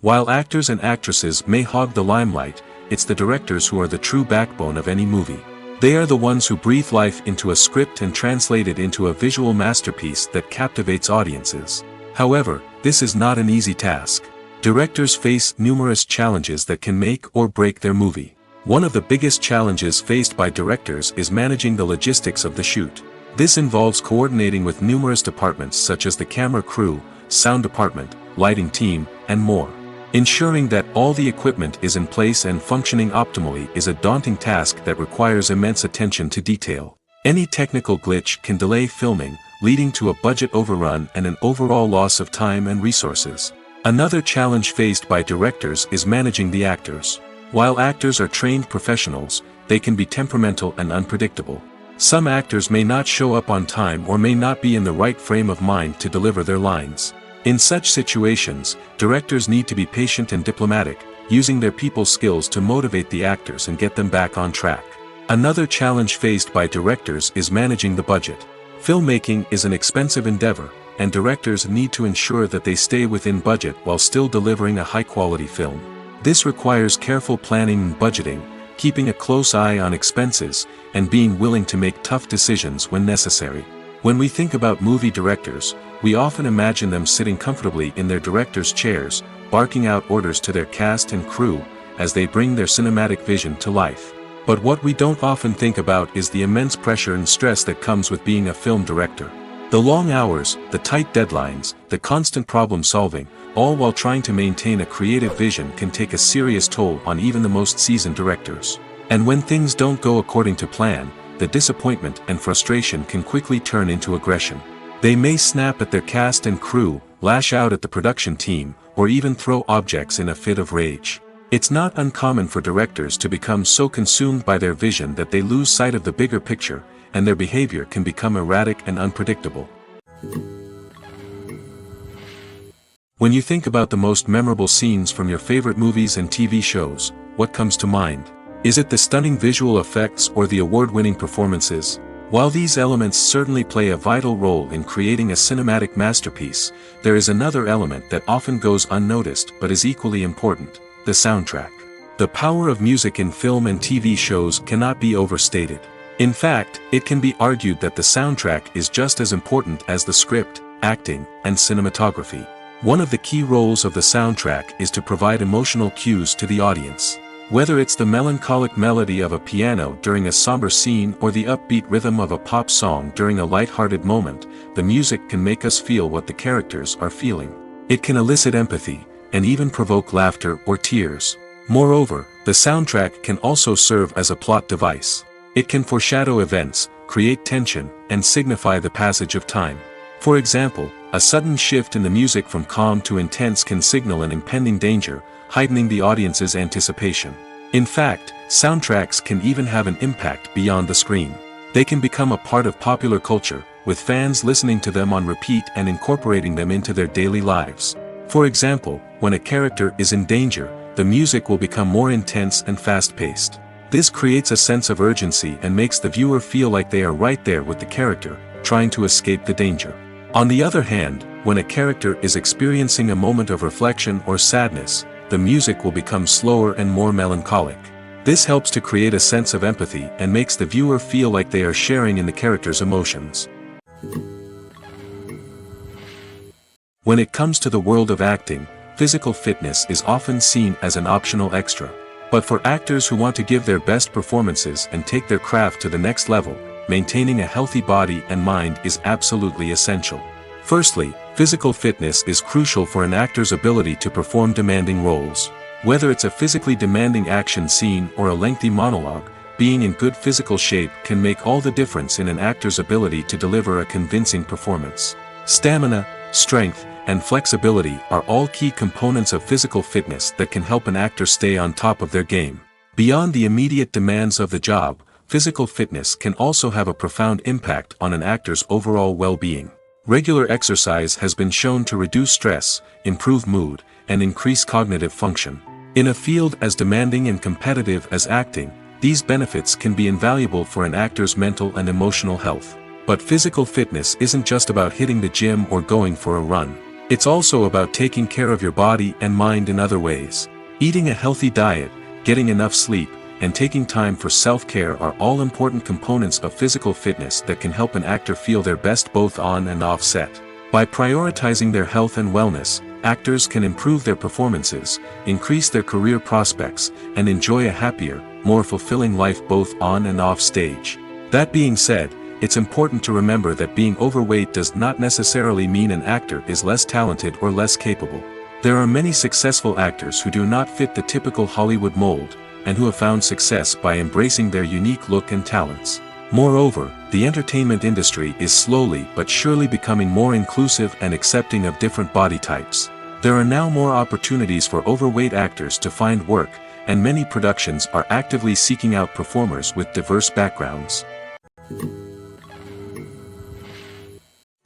While actors and actresses may hog the limelight, it's the directors who are the true backbone of any movie. They are the ones who breathe life into a script and translate it into a visual masterpiece that captivates audiences. However, this is not an easy task. Directors face numerous challenges that can make or break their movie. One of the biggest challenges faced by directors is managing the logistics of the shoot. This involves coordinating with numerous departments such as the camera crew, sound department, lighting team, and more. Ensuring that all the equipment is in place and functioning optimally is a daunting task that requires immense attention to detail. Any technical glitch can delay filming, leading to a budget overrun and an overall loss of time and resources. Another challenge faced by directors is managing the actors. While actors are trained professionals, they can be temperamental and unpredictable. Some actors may not show up on time or may not be in the right frame of mind to deliver their lines. In such situations, directors need to be patient and diplomatic, using their people skills to motivate the actors and get them back on track. Another challenge faced by directors is managing the budget. Filmmaking is an expensive endeavor, and directors need to ensure that they stay within budget while still delivering a high-quality film. This requires careful planning and budgeting, keeping a close eye on expenses, and being willing to make tough decisions when necessary. When we think about movie directors, we often imagine them sitting comfortably in their director's chairs, barking out orders to their cast and crew, as they bring their cinematic vision to life. But what we don't often think about is the immense pressure and stress that comes with being a film director. The long hours, the tight deadlines, the constant problem-solving, all while trying to maintain a creative vision can take a serious toll on even the most seasoned directors. And when things don't go according to plan, the disappointment and frustration can quickly turn into aggression. They may snap at their cast and crew, lash out at the production team, or even throw objects in a fit of rage. It's not uncommon for directors to become so consumed by their vision that they lose sight of the bigger picture, and their behavior can become erratic and unpredictable. When you think about the most memorable scenes from your favorite movies and TV shows, what comes to mind? Is it the stunning visual effects or the award-winning performances? While these elements certainly play a vital role in creating a cinematic masterpiece, there is another element that often goes unnoticed but is equally important: the soundtrack. The power of music in film and TV shows cannot be overstated. In fact, it can be argued that the soundtrack is just as important as the script, acting, and cinematography. One of the key roles of the soundtrack is to provide emotional cues to the audience. Whether it's the melancholic melody of a piano during a somber scene or the upbeat rhythm of a pop song during a light-hearted moment, the music can make us feel what the characters are feeling. It can elicit empathy, and even provoke laughter or tears. Moreover, the soundtrack can also serve as a plot device. It can foreshadow events, create tension, and signify the passage of time. For example, a sudden shift in the music from calm to intense can signal an impending danger, heightening the audience's anticipation. In fact, soundtracks can even have an impact beyond the screen. They can become a part of popular culture, with fans listening to them on repeat and incorporating them into their daily lives. For example, when a character is in danger, the music will become more intense and fast-paced. This creates a sense of urgency and makes the viewer feel like they are right there with the character, trying to escape the danger. On the other hand, when a character is experiencing a moment of reflection or sadness, the music will become slower and more melancholic. This helps to create a sense of empathy and makes the viewer feel like they are sharing in the character's emotions. When it comes to the world of acting, physical fitness is often seen as an optional extra. But for actors who want to give their best performances and take their craft to the next level, maintaining a healthy body and mind is absolutely essential. Firstly, physical fitness is crucial for an actor's ability to perform demanding roles. Whether it's a physically demanding action scene or a lengthy monologue, being in good physical shape can make all the difference in an actor's ability to deliver a convincing performance. Stamina, strength, and flexibility are all key components of physical fitness that can help an actor stay on top of their game. Beyond the immediate demands of the job, physical fitness can also have a profound impact on an actor's overall well-being. Regular exercise has been shown to reduce stress, improve mood, and increase cognitive function. In a field as demanding and competitive as acting, these benefits can be invaluable for an actor's mental and emotional health. But physical fitness isn't just about hitting the gym or going for a run. It's also about taking care of your body and mind in other ways. Eating a healthy diet, getting enough sleep, and taking time for self-care are all important components of physical fitness that can help an actor feel their best both on and off set. By prioritizing their health and wellness, actors can improve their performances, increase their career prospects, and enjoy a happier, more fulfilling life both on and off stage. That being said, it's important to remember that being overweight does not necessarily mean an actor is less talented or less capable. There are many successful actors who do not fit the typical Hollywood mold, and who have found success by embracing their unique look and talents. Moreover, the entertainment industry is slowly but surely becoming more inclusive and accepting of different body types. There are now more opportunities for overweight actors to find work, and many productions are actively seeking out performers with diverse backgrounds.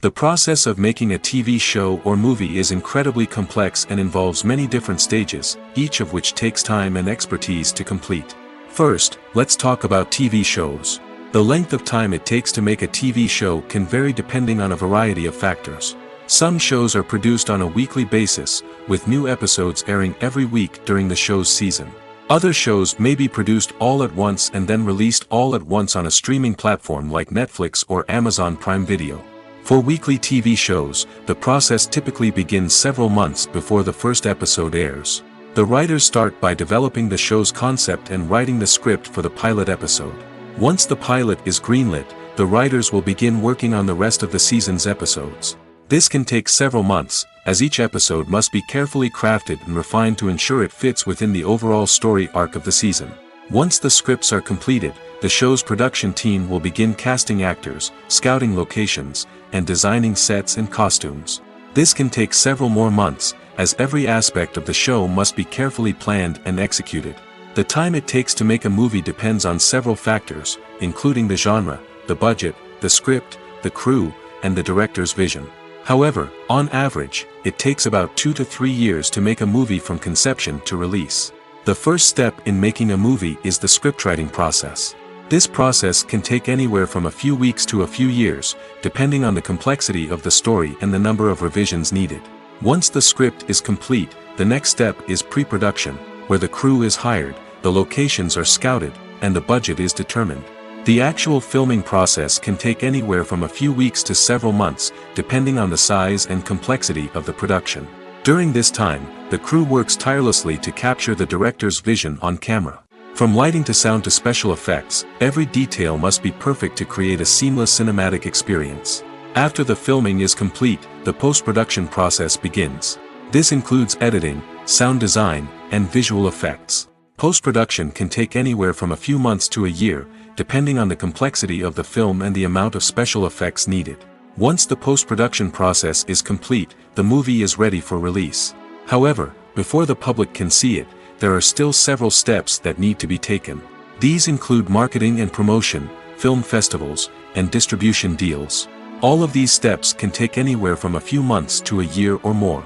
The process of making a TV show or movie is incredibly complex and involves many different stages, each of which takes time and expertise to complete. First, let's talk about TV shows. The length of time it takes to make a TV show can vary depending on a variety of factors. Some shows are produced on a weekly basis, with new episodes airing every week during the show's season. Other shows may be produced all at once and then released all at once on a streaming platform like Netflix or Amazon Prime Video. For weekly TV shows, the process typically begins several months before the first episode airs. The writers start by developing the show's concept and writing the script for the pilot episode. Once the pilot is greenlit, the writers will begin working on the rest of the season's episodes. This can take several months, as each episode must be carefully crafted and refined to ensure it fits within the overall story arc of the season. Once the scripts are completed, the show's production team will begin casting actors, scouting locations, and designing sets and costumes. This can take several more months, as every aspect of the show must be carefully planned and executed. The time it takes to make a movie depends on several factors, including the genre, the budget, the script, the crew, and the director's vision. However, on average, it takes about 2 to 3 years to make a movie from conception to release. The first step in making a movie is the scriptwriting process. This process can take anywhere from a few weeks to a few years, depending on the complexity of the story and the number of revisions needed. Once the script is complete, the next step is pre-production, where the crew is hired, the locations are scouted, and the budget is determined. The actual filming process can take anywhere from a few weeks to several months, depending on the size and complexity of the production. During this time, the crew works tirelessly to capture the director's vision on camera. From lighting to sound to special effects, every detail must be perfect to create a seamless cinematic experience. After the filming is complete, the post-production process begins. This includes editing, sound design, and visual effects. Post-production can take anywhere from a few months to a year, depending on the complexity of the film and the amount of special effects needed. Once the post-production process is complete, the movie is ready for release. However, before the public can see it, there are still several steps that need to be taken. These include marketing and promotion, film festivals, and distribution deals. All of these steps can take anywhere from a few months to a year or more.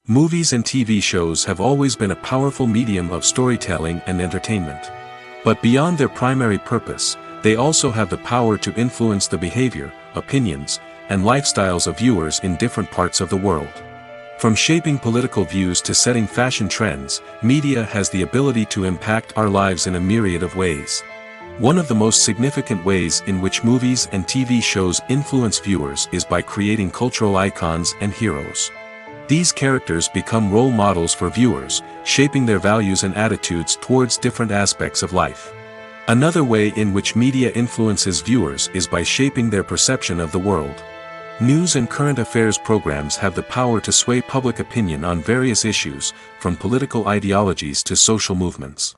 Movies and TV shows have always been a powerful medium of storytelling and entertainment. But beyond their primary purpose, they also have the power to influence the behavior, opinions, and lifestyles of viewers in different parts of the world. From shaping political views to setting fashion trends, media has the ability to impact our lives in a myriad of ways. One of the most significant ways in which movies and TV shows influence viewers is by creating cultural icons and heroes. These characters become role models for viewers, shaping their values and attitudes towards different aspects of life. Another way in which media influences viewers is by shaping their perception of the world. News and current affairs programs have the power to sway public opinion on various issues, from political ideologies to social movements.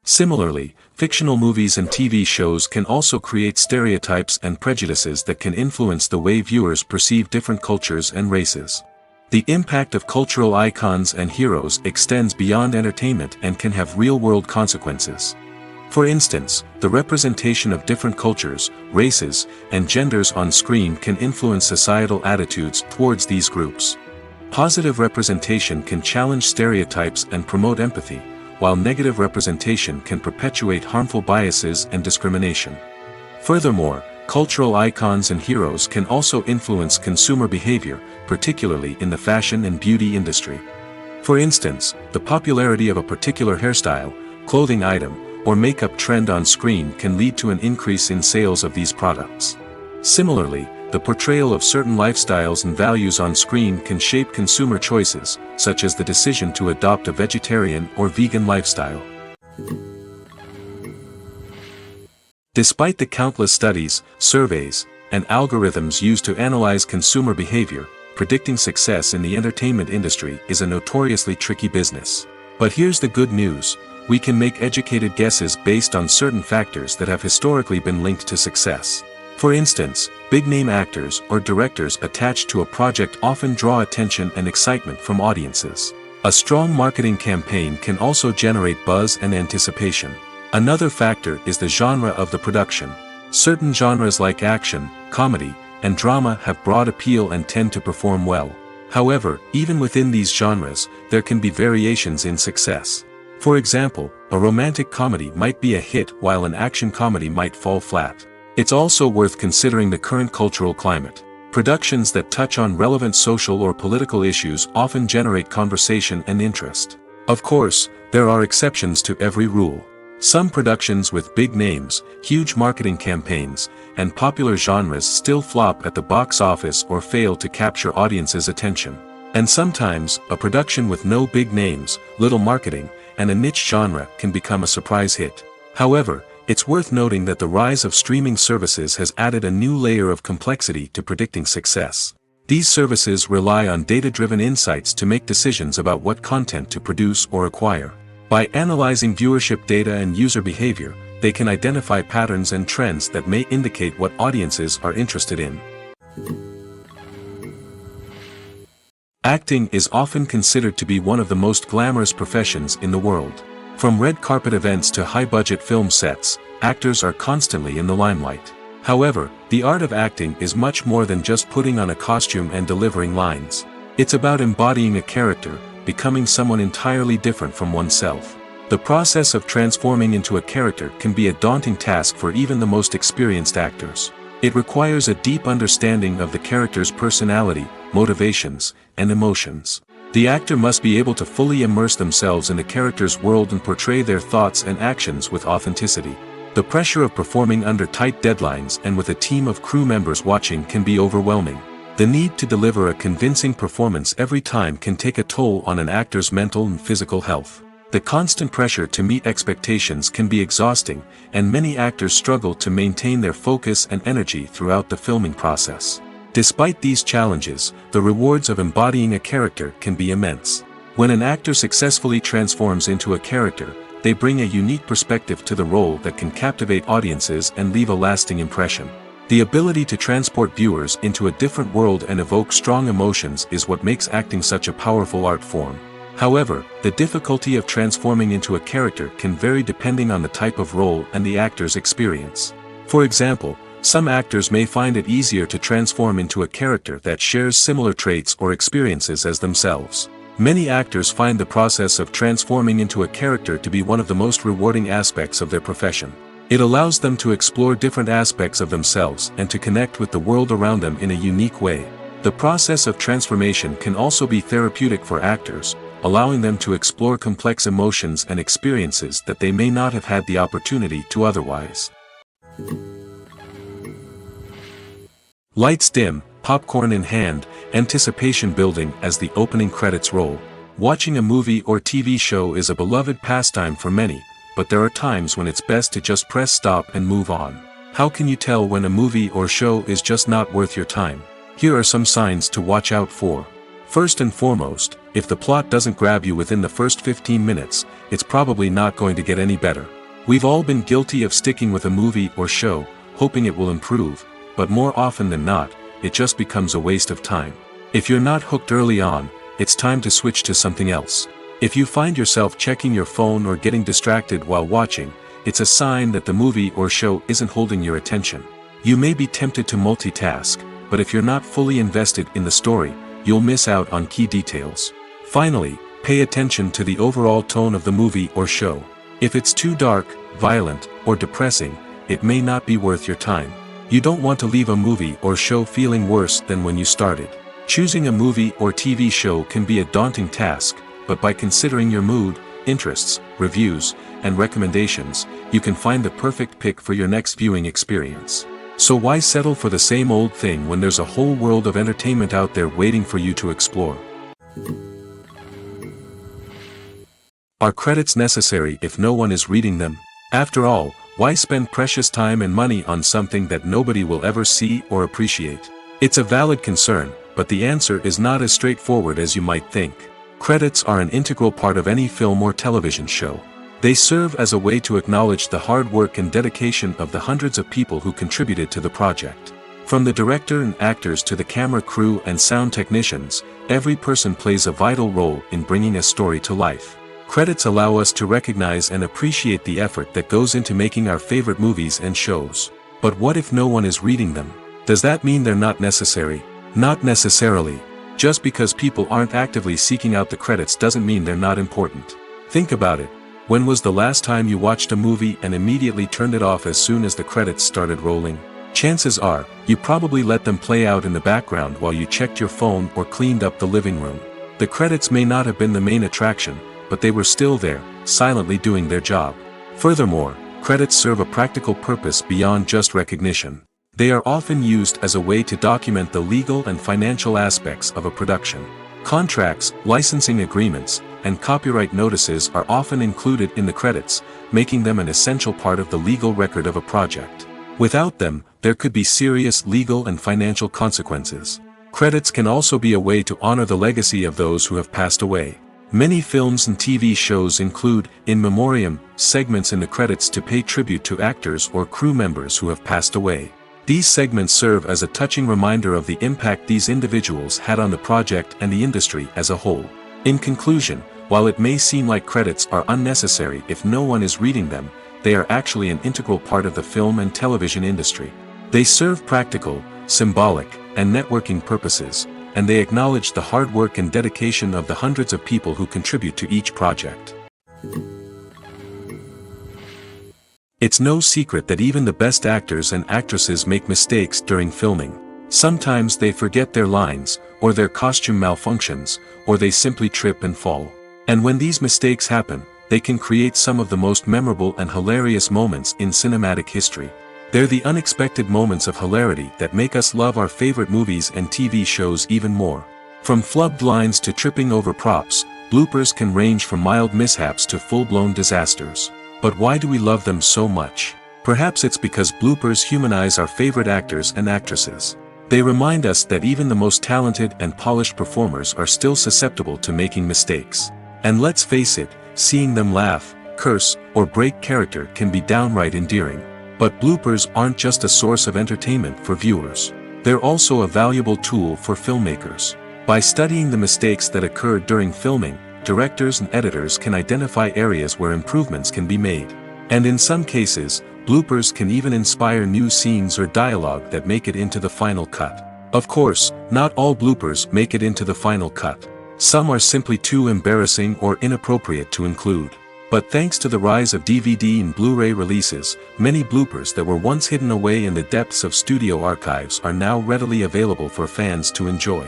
Similarly, fictional movies and TV shows can also create stereotypes and prejudices that can influence the way viewers perceive different cultures and races. The impact of cultural icons and heroes extends beyond entertainment and can have real-world consequences. For instance, the representation of different cultures, races, and genders on screen can influence societal attitudes towards these groups. Positive representation can challenge stereotypes and promote empathy, while negative representation can perpetuate harmful biases and discrimination. Furthermore, cultural icons and heroes can also influence consumer behavior, particularly in the fashion and beauty industry. For instance, the popularity of a particular hairstyle, clothing item, or makeup trend on screen can lead to an increase in sales of these products. Similarly, the portrayal of certain lifestyles and values on screen can shape consumer choices, such as the decision to adopt a vegetarian or vegan lifestyle. Despite the countless studies, surveys, and algorithms used to analyze consumer behavior, predicting success in the entertainment industry is a notoriously tricky business. But here's the good news. We can make educated guesses based on certain factors that have historically been linked to success. For instance, big-name actors or directors attached to a project often draw attention and excitement from audiences. A strong marketing campaign can also generate buzz and anticipation. Another factor is the genre of the production. Certain genres like action, comedy, and drama have broad appeal and tend to perform well. However, even within these genres, there can be variations in success. For example, a romantic comedy might be a hit while an action comedy might fall flat. It's also worth considering the current cultural climate. Productions that touch on relevant social or political issues often generate conversation and interest. Of course, there are exceptions to every rule. Some productions with big names, huge marketing campaigns, and popular genres still flop at the box office or fail to capture audiences' attention. And sometimes, a production with no big names, little marketing, and a niche genre can become a surprise hit. However, it's worth noting that the rise of streaming services has added a new layer of complexity to predicting success. These services rely on data-driven insights to make decisions about what content to produce or acquire. By analyzing viewership data and user behavior, they can identify patterns and trends that may indicate what audiences are interested in. Acting is often considered to be one of the most glamorous professions in the world. From red carpet events to high-budget film sets, actors are constantly in the limelight. However, the art of acting is much more than just putting on a costume and delivering lines. It's about embodying a character, becoming someone entirely different from oneself. The process of transforming into a character can be a daunting task for even the most experienced actors. It requires a deep understanding of the character's personality, motivations, and emotions. The actor must be able to fully immerse themselves in the character's world and portray their thoughts and actions with authenticity. The pressure of performing under tight deadlines and with a team of crew members watching can be overwhelming. The need to deliver a convincing performance every time can take a toll on an actor's mental and physical health. The constant pressure to meet expectations can be exhausting, and many actors struggle to maintain their focus and energy throughout the filming process. Despite these challenges, the rewards of embodying a character can be immense. When an actor successfully transforms into a character, they bring a unique perspective to the role that can captivate audiences and leave a lasting impression. The ability to transport viewers into a different world and evoke strong emotions is what makes acting such a powerful art form. However, the difficulty of transforming into a character can vary depending on the type of role and the actor's experience. For example, some actors may find it easier to transform into a character that shares similar traits or experiences as themselves. Many actors find the process of transforming into a character to be one of the most rewarding aspects of their profession. It allows them to explore different aspects of themselves and to connect with the world around them in a unique way. The process of transformation can also be therapeutic for actors, allowing them to explore complex emotions and experiences that they may not have had the opportunity to otherwise. Lights dim, popcorn in hand, anticipation building as the opening credits roll. Watching a movie or TV show is a beloved pastime for many, but there are times when it's best to just press stop and move on. How can you tell when a movie or show is just not worth your time? Here are some signs to watch out for. First and foremost, if the plot doesn't grab you within the first 15 minutes, it's probably not going to get any better. We've all been guilty of sticking with a movie or show, hoping it will improve, but more often than not, it just becomes a waste of time. If you're not hooked early on, it's time to switch to something else. If you find yourself checking your phone or getting distracted while watching, it's a sign that the movie or show isn't holding your attention. You may be tempted to multitask, but if you're not fully invested in the story, you'll miss out on key details. Finally, pay attention to the overall tone of the movie or show. If it's too dark, violent, or depressing, it may not be worth your time. You don't want to leave a movie or show feeling worse than when you started. Choosing a movie or TV show can be a daunting task, but by considering your mood, interests, reviews, and recommendations, you can find the perfect pick for your next viewing experience. So why settle for the same old thing when there's a whole world of entertainment out there waiting for you to explore? Are credits necessary if no one is reading them? After all, why spend precious time and money on something that nobody will ever see or appreciate? It's a valid concern, but the answer is not as straightforward as you might think. Credits are an integral part of any film or television show. They serve as a way to acknowledge the hard work and dedication of the hundreds of people who contributed to the project. From the director and actors to the camera crew and sound technicians, every person plays a vital role in bringing a story to life. Credits allow us to recognize and appreciate the effort that goes into making our favorite movies and shows. But what if no one is reading them? Does that mean they're not necessary? Not necessarily. Just because people aren't actively seeking out the credits doesn't mean they're not important. Think about it. When was the last time you watched a movie and immediately turned it off as soon as the credits started rolling? Chances are, you probably let them play out in the background while you checked your phone or cleaned up the living room. The credits may not have been the main attraction, but they were still there, silently doing their job. Furthermore, credits serve a practical purpose beyond just recognition. They are often used as a way to document the legal and financial aspects of a production. Contracts, licensing agreements, and copyright notices are often included in the credits, making them an essential part of the legal record of a project. Without them, there could be serious legal and financial consequences. Credits can also be a way to honor the legacy of those who have passed away. Many films and TV shows include, in memoriam, segments in the credits to pay tribute to actors or crew members who have passed away. These segments serve as a touching reminder of the impact these individuals had on the project and the industry as a whole. In conclusion, while it may seem like credits are unnecessary if no one is reading them, they are actually an integral part of the film and television industry. They serve practical, symbolic, and networking purposes, and they acknowledge the hard work and dedication of the hundreds of people who contribute to each project. It's no secret that even the best actors and actresses make mistakes during filming. Sometimes they forget their lines, or their costume malfunctions, or they simply trip and fall. And when these mistakes happen, they can create some of the most memorable and hilarious moments in cinematic history. They're the unexpected moments of hilarity that make us love our favorite movies and TV shows even more. From flubbed lines to tripping over props, bloopers can range from mild mishaps to full-blown disasters. But why do we love them so much? Perhaps it's because bloopers humanize our favorite actors and actresses. They remind us that even the most talented and polished performers are still susceptible to making mistakes. And let's face it, seeing them laugh, curse, or break character can be downright endearing. But bloopers aren't just a source of entertainment for viewers. They're also a valuable tool for filmmakers. By studying the mistakes that occurred during filming, directors and editors can identify areas where improvements can be made. And in some cases, bloopers can even inspire new scenes or dialogue that make it into the final cut. Of course, not all bloopers make it into the final cut. Some are simply too embarrassing or inappropriate to include. But thanks to the rise of DVD and Blu-ray releases, many bloopers that were once hidden away in the depths of studio archives are now readily available for fans to enjoy.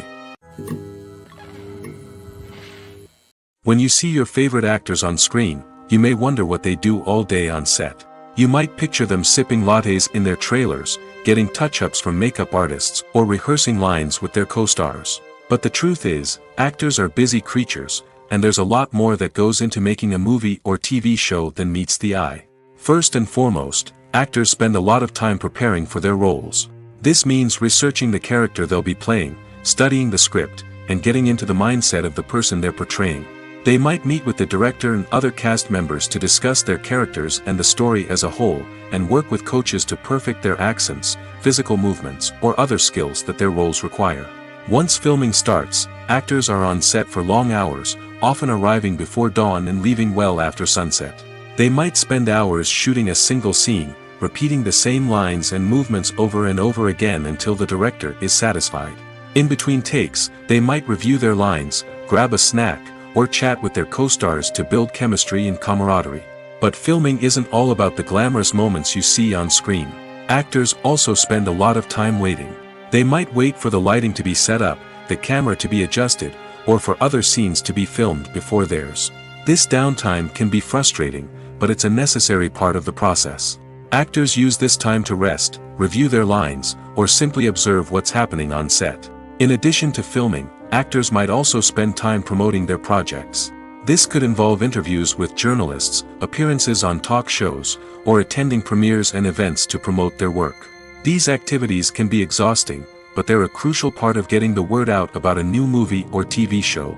When you see your favorite actors on screen, you may wonder what they do all day on set. You might picture them sipping lattes in their trailers, getting touch-ups from makeup artists, or rehearsing lines with their co-stars. But the truth is, actors are busy creatures, and there's a lot more that goes into making a movie or TV show than meets the eye. First and foremost, actors spend a lot of time preparing for their roles. This means researching the character they'll be playing, studying the script, and getting into the mindset of the person they're portraying. They might meet with the director and other cast members to discuss their characters and the story as a whole, and work with coaches to perfect their accents, physical movements, or other skills that their roles require. Once filming starts, actors are on set for long hours, often arriving before dawn and leaving well after sunset. They might spend hours shooting a single scene, repeating the same lines and movements over and over again until the director is satisfied. In between takes, they might review their lines, grab a snack, or chat with their co-stars to build chemistry and camaraderie. But filming isn't all about the glamorous moments you see on screen. Actors also spend a lot of time waiting. They might wait for the lighting to be set up, the camera to be adjusted, or for other scenes to be filmed before theirs. This downtime can be frustrating, but it's a necessary part of the process. Actors use this time to rest, review their lines, or simply observe what's happening on set. In addition to filming, actors might also spend time promoting their projects. This could involve interviews with journalists, appearances on talk shows, or attending premieres and events to promote their work. These activities can be exhausting, but they're a crucial part of getting the word out about a new movie or TV show.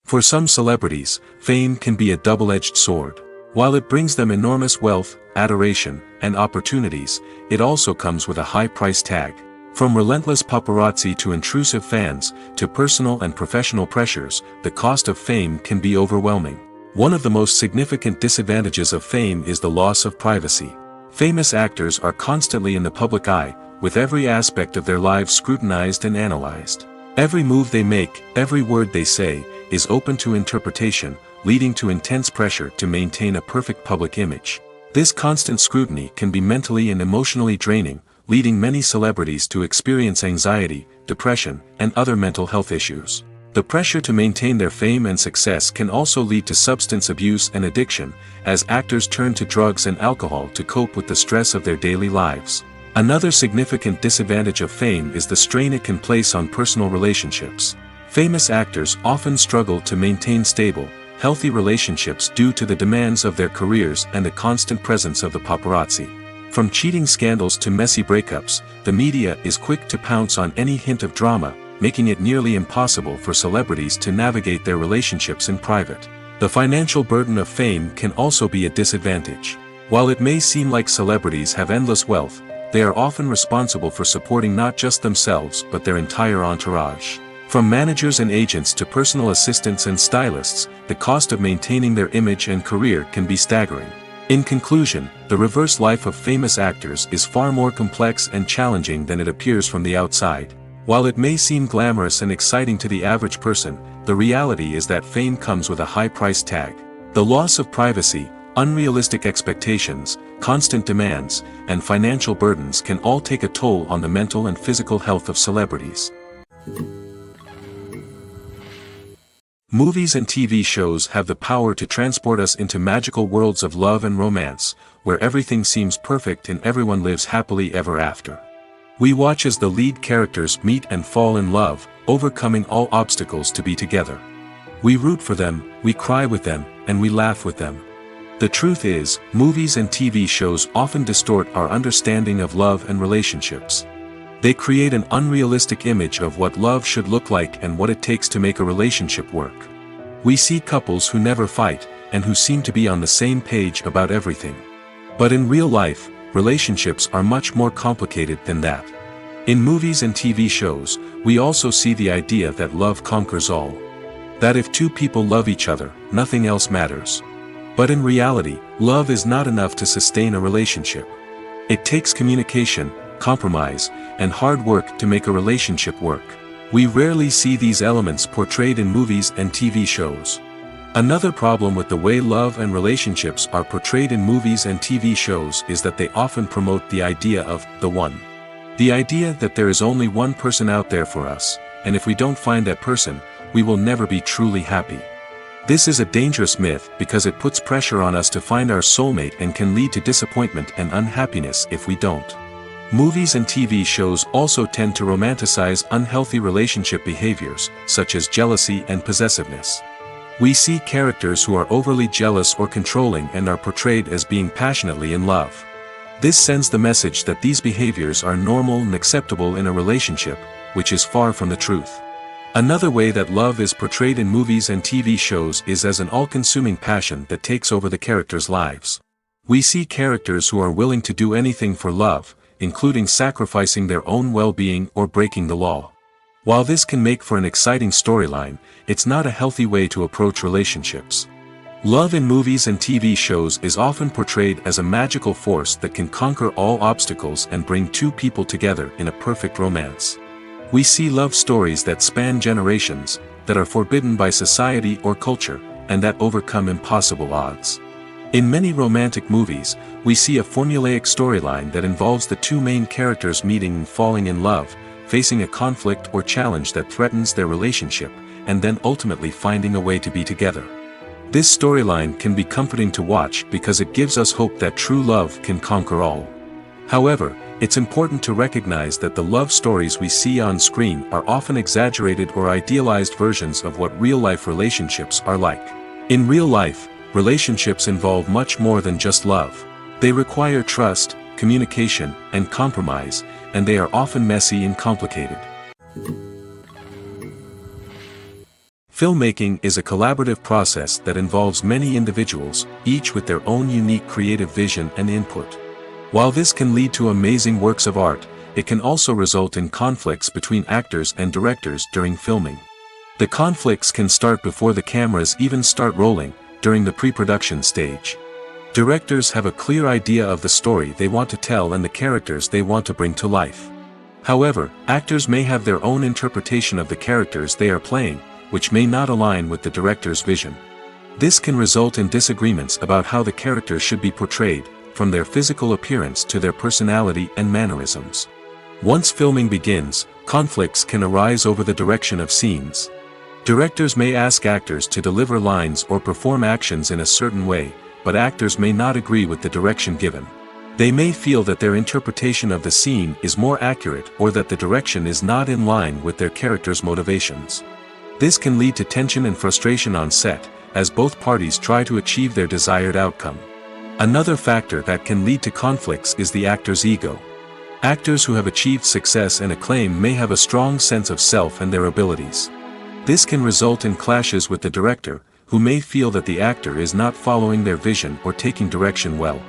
For some celebrities, fame can be a double-edged sword. While it brings them enormous wealth, adoration, and opportunities, it also comes with a high price tag. From relentless paparazzi to intrusive fans, to personal and professional pressures, the cost of fame can be overwhelming. One of the most significant disadvantages of fame is the loss of privacy. Famous actors are constantly in the public eye, with every aspect of their lives scrutinized and analyzed. Every move they make, every word they say, is open to interpretation, leading to intense pressure to maintain a perfect public image. This constant scrutiny can be mentally and emotionally draining, leading many celebrities to experience anxiety, depression, and other mental health issues. The pressure to maintain their fame and success can also lead to substance abuse and addiction, as actors turn to drugs and alcohol to cope with the stress of their daily lives. Another significant disadvantage of fame is the strain it can place on personal relationships. Famous actors often struggle to maintain stable, healthy relationships due to the demands of their careers and the constant presence of the paparazzi. From cheating scandals to messy breakups, the media is quick to pounce on any hint of drama, making it nearly impossible for celebrities to navigate their relationships in private. The financial burden of fame can also be a disadvantage. While it may seem like celebrities have endless wealth, they are often responsible for supporting not just themselves but their entire entourage. From managers and agents to personal assistants and stylists, the cost of maintaining their image and career can be staggering. In conclusion, the reverse life of famous actors is far more complex and challenging than it appears from the outside. While it may seem glamorous and exciting to the average person, the reality is that fame comes with a high price tag. The loss of privacy, unrealistic expectations, constant demands, and financial burdens can all take a toll on the mental and physical health of celebrities. Movies and TV shows have the power to transport us into magical worlds of love and romance, where everything seems perfect and everyone lives happily ever after. We watch as the lead characters meet and fall in love, overcoming all obstacles to be together. We root for them, we cry with them, and we laugh with them. The truth is, movies and TV shows often distort our understanding of love and relationships. They create an unrealistic image of what love should look like and what it takes to make a relationship work. We see couples who never fight, and who seem to be on the same page about everything. But in real life, relationships are much more complicated than that. In movies and TV shows, we also see the idea that love conquers all. That if two people love each other, nothing else matters. But in reality, love is not enough to sustain a relationship. It takes communication, compromise, and hard work to make a relationship work. We rarely see these elements portrayed in movies and TV shows. Another problem with the way love and relationships are portrayed in movies and TV shows is that they often promote the idea of the one. The idea that there is only one person out there for us, and if we don't find that person, we will never be truly happy. This is a dangerous myth because it puts pressure on us to find our soulmate and can lead to disappointment and unhappiness if we don't. Movies and TV shows also tend to romanticize unhealthy relationship behaviors, such as jealousy and possessiveness. We see characters who are overly jealous or controlling and are portrayed as being passionately in love. This sends the message that these behaviors are normal and acceptable in a relationship, which is far from the truth. Another way that love is portrayed in movies and TV shows is as an all-consuming passion that takes over the characters' lives. We see characters who are willing to do anything for love, including sacrificing their own well-being or breaking the law. While this can make for an exciting storyline, it's not a healthy way to approach relationships. Love in movies and TV shows is often portrayed as a magical force that can conquer all obstacles and bring two people together in a perfect romance. We see love stories that span generations, that are forbidden by society or culture, and that overcome impossible odds. In many romantic movies, we see a formulaic storyline that involves the two main characters meeting and falling in love, facing a conflict or challenge that threatens their relationship, and then ultimately finding a way to be together. This storyline can be comforting to watch because it gives us hope that true love can conquer all. However, it's important to recognize that the love stories we see on screen are often exaggerated or idealized versions of what real-life relationships are like. In real life, relationships involve much more than just love. They require trust, communication, and compromise, and they are often messy and complicated. Filmmaking is a collaborative process that involves many individuals, each with their own unique creative vision and input. While this can lead to amazing works of art, it can also result in conflicts between actors and directors during filming. The conflicts can start before the cameras even start rolling, during the pre-production stage. Directors have a clear idea of the story they want to tell and the characters they want to bring to life. However, actors may have their own interpretation of the characters they are playing, which may not align with the director's vision. This can result in disagreements about how the characters should be portrayed, from their physical appearance to their personality and mannerisms. Once filming begins, conflicts can arise over the direction of scenes. Directors may ask actors to deliver lines or perform actions in a certain way, but actors may not agree with the direction given. They may feel that their interpretation of the scene is more accurate or that the direction is not in line with their character's motivations. This can lead to tension and frustration on set, as both parties try to achieve their desired outcome. Another factor that can lead to conflicts is the actor's ego. Actors who have achieved success and acclaim may have a strong sense of self and their abilities. This can result in clashes with the director, who may feel that the actor is not following their vision or taking direction well.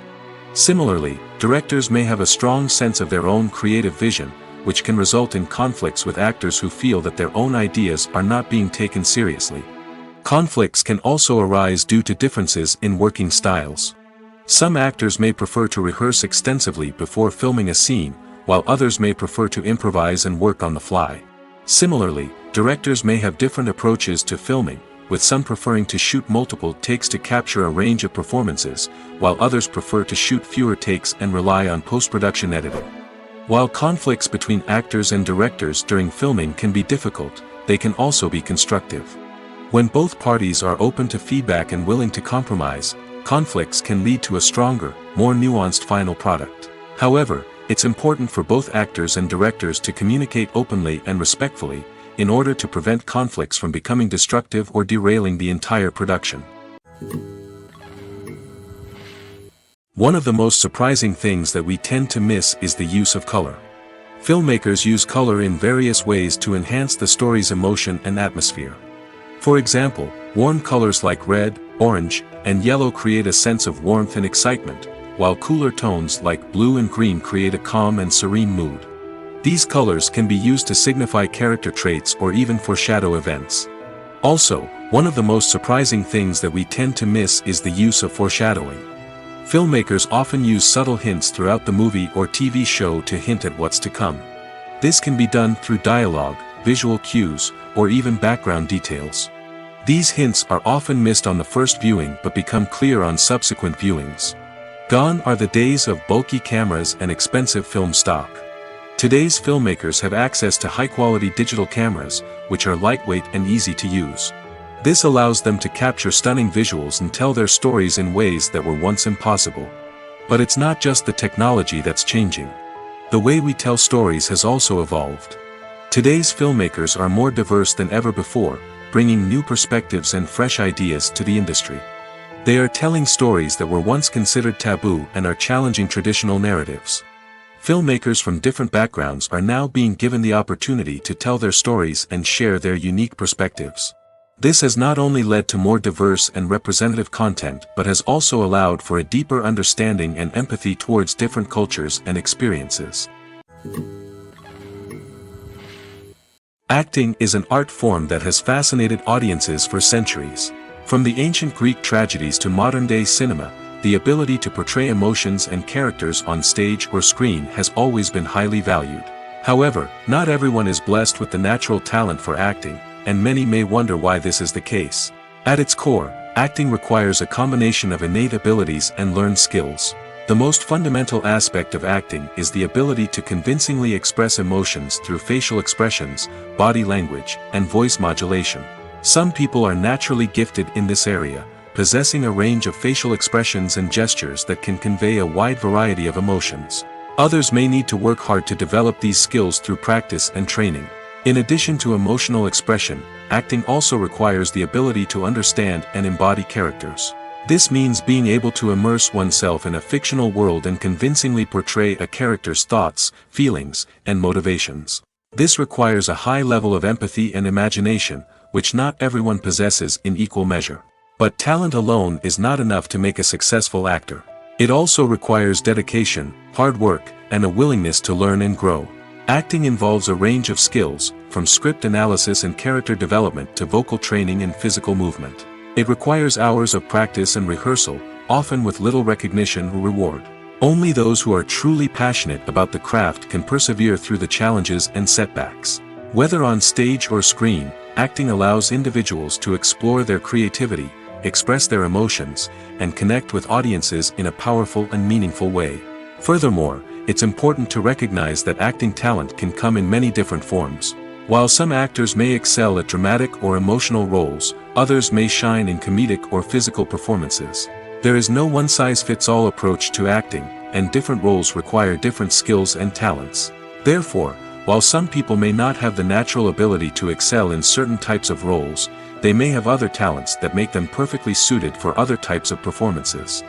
Similarly, directors may have a strong sense of their own creative vision, which can result in conflicts with actors who feel that their own ideas are not being taken seriously. Conflicts can also arise due to differences in working styles. Some actors may prefer to rehearse extensively before filming a scene, while others may prefer to improvise and work on the fly. Similarly, directors may have different approaches to filming, with some preferring to shoot multiple takes to capture a range of performances, while others prefer to shoot fewer takes and rely on post-production editing. While conflicts between actors and directors during filming can be difficult, they can also be constructive. When both parties are open to feedback and willing to compromise, conflicts can lead to a stronger, more nuanced final product. However, it's important for both actors and directors to communicate openly and respectfully, in order to prevent conflicts from becoming destructive or derailing the entire production. One of the most surprising things that we tend to miss is the use of color. Filmmakers use color in various ways to enhance the story's emotion and atmosphere. For example, warm colors like red, orange, and yellow create a sense of warmth and excitement, while cooler tones like blue and green create a calm and serene mood. These colors can be used to signify character traits or even foreshadow events. Also, one of the most surprising things that we tend to miss is the use of foreshadowing. Filmmakers often use subtle hints throughout the movie or TV show to hint at what's to come. This can be done through dialogue, visual cues, or even background details. These hints are often missed on the first viewing but become clear on subsequent viewings. Gone are the days of bulky cameras and expensive film stock. Today's filmmakers have access to high-quality digital cameras, which are lightweight and easy to use. This allows them to capture stunning visuals and tell their stories in ways that were once impossible. But it's not just the technology that's changing. The way we tell stories has also evolved. Today's filmmakers are more diverse than ever before, bringing new perspectives and fresh ideas to the industry. They are telling stories that were once considered taboo and are challenging traditional narratives. Filmmakers from different backgrounds are now being given the opportunity to tell their stories and share their unique perspectives. This has not only led to more diverse and representative content but has also allowed for a deeper understanding and empathy towards different cultures and experiences. Acting is an art form that has fascinated audiences for centuries. From the ancient Greek tragedies to modern-day cinema, the ability to portray emotions and characters on stage or screen has always been highly valued. However, not everyone is blessed with the natural talent for acting, and many may wonder why this is the case. At its core, acting requires a combination of innate abilities and learned skills. The most fundamental aspect of acting is the ability to convincingly express emotions through facial expressions, body language, and voice modulation. Some people are naturally gifted in this area, possessing a range of facial expressions and gestures that can convey a wide variety of emotions. Others may need to work hard to develop these skills through practice and training. In addition to emotional expression, acting also requires the ability to understand and embody characters. This means being able to immerse oneself in a fictional world and convincingly portray a character's thoughts, feelings, and motivations. This requires a high level of empathy and imagination, which not everyone possesses in equal measure. But talent alone is not enough to make a successful actor. It also requires dedication, hard work, and a willingness to learn and grow. Acting involves a range of skills, from script analysis and character development to vocal training and physical movement. It requires hours of practice and rehearsal, often with little recognition or reward. Only those who are truly passionate about the craft can persevere through the challenges and setbacks. Whether on stage or screen, acting allows individuals to explore their creativity, express their emotions, and connect with audiences in a powerful and meaningful way. Furthermore, it's important to recognize that acting talent can come in many different forms. While some actors may excel at dramatic or emotional roles, others may shine in comedic or physical performances. There is no one-size-fits-all approach to acting, and different roles require different skills and talents. Therefore, while some people may not have the natural ability to excel in certain types of roles, they may have other talents that make them perfectly suited for other types of performances.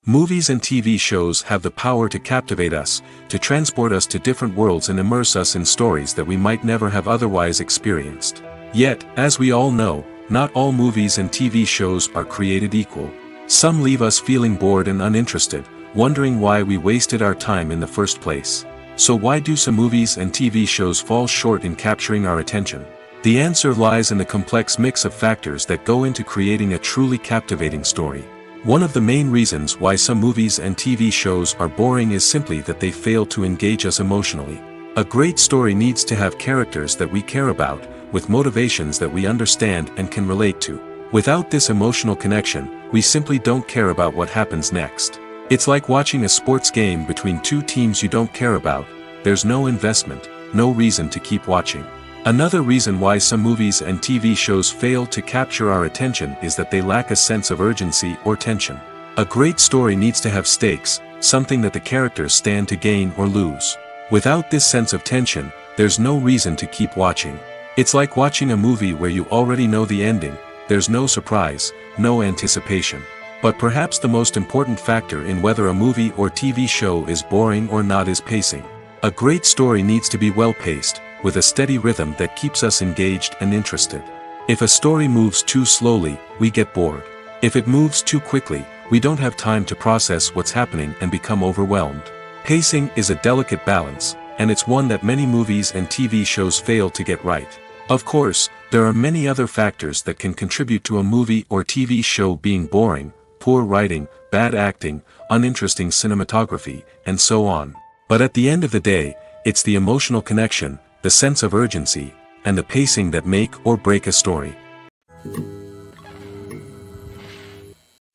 Movies and TV shows have the power to captivate us, to transport us to different worlds and immerse us in stories that we might never have otherwise experienced. Yet, as we all know, not all movies and TV shows are created equal. Some leave us feeling bored and uninterested, wondering why we wasted our time in the first place. So why do some movies and TV shows fall short in capturing our attention? The answer lies in the complex mix of factors that go into creating a truly captivating story. One of the main reasons why some movies and TV shows are boring is simply that they fail to engage us emotionally. A great story needs to have characters that we care about, with motivations that we understand and can relate to. Without this emotional connection, we simply don't care about what happens next. It's like watching a sports game between two teams you don't care about. There's no investment, no reason to keep watching. Another reason why some movies and TV shows fail to capture our attention is that they lack a sense of urgency or tension. A great story needs to have stakes, something that the characters stand to gain or lose. Without this sense of tension, there's no reason to keep watching. It's like watching a movie where you already know the ending. there's no surprise, no anticipation. But perhaps the most important factor in whether a movie or TV show is boring or not is pacing. A great story needs to be well-paced, with a steady rhythm that keeps us engaged and interested. If a story moves too slowly, we get bored. If it moves too quickly, we don't have time to process what's happening and become overwhelmed. Pacing is a delicate balance, and it's one that many movies and TV shows fail to get right. Of course, there are many other factors that can contribute to a movie or TV show being boring: poor writing, bad acting, uninteresting cinematography, and so on. But at the end of the day, it's the emotional connection, the sense of urgency, and the pacing that make or break a story.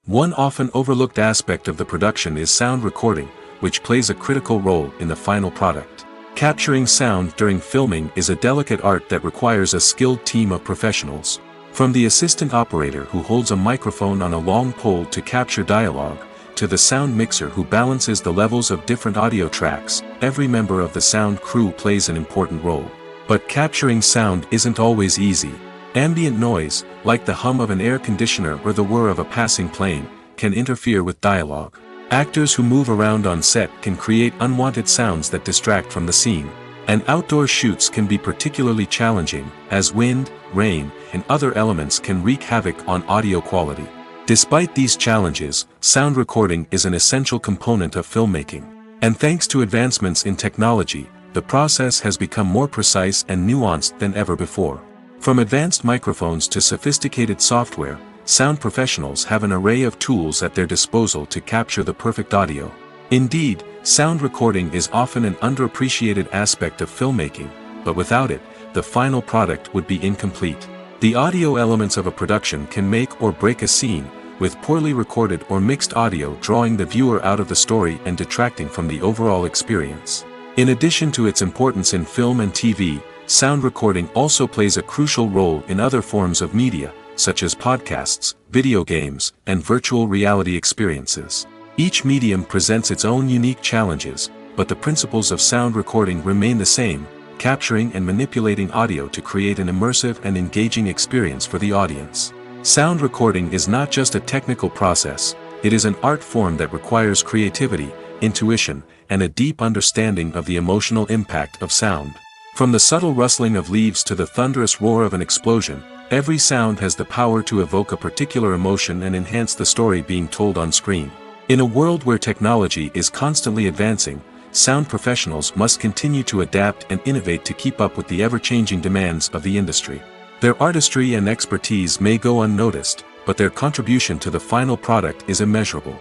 One often overlooked aspect of the production is sound recording, which plays a critical role in the final product. Capturing sound during filming is a delicate art that requires a skilled team of professionals. From the assistant operator who holds a microphone on a long pole to capture dialogue, to the sound mixer who balances the levels of different audio tracks, every member of the sound crew plays an important role. But capturing sound isn't always easy. Ambient noise, like the hum of an air conditioner or the whir of a passing plane, can interfere with dialogue. Actors who move around on set can create unwanted sounds that distract from the scene. And outdoor shoots can be particularly challenging, as wind, rain, and other elements can wreak havoc on audio quality. Despite these challenges, sound recording is an essential component of filmmaking. And thanks to advancements in technology, the process has become more precise and nuanced than ever before. From advanced microphones to sophisticated software, sound professionals have an array of tools at their disposal to capture the perfect audio. Indeed, sound recording is often an underappreciated aspect of filmmaking, but without it, the final product would be incomplete. The audio elements of a production can make or break a scene, with poorly recorded or mixed audio drawing the viewer out of the story and detracting from the overall experience. In addition to its importance in film and TV, sound recording also plays a crucial role in other forms of media, such as podcasts, video games, and virtual reality experiences. Each medium presents its own unique challenges, but the principles of sound recording remain the same: capturing and manipulating audio to create an immersive and engaging experience for the audience. Sound recording is not just a technical process, it is an art form that requires creativity, intuition, and a deep understanding of the emotional impact of sound. From the subtle rustling of leaves to the thunderous roar of an explosion, every sound has the power to evoke a particular emotion and enhance the story being told on screen. In a world where technology is constantly advancing, sound professionals must continue to adapt and innovate to keep up with the ever-changing demands of the industry. Their artistry and expertise may go unnoticed, but their contribution to the final product is immeasurable.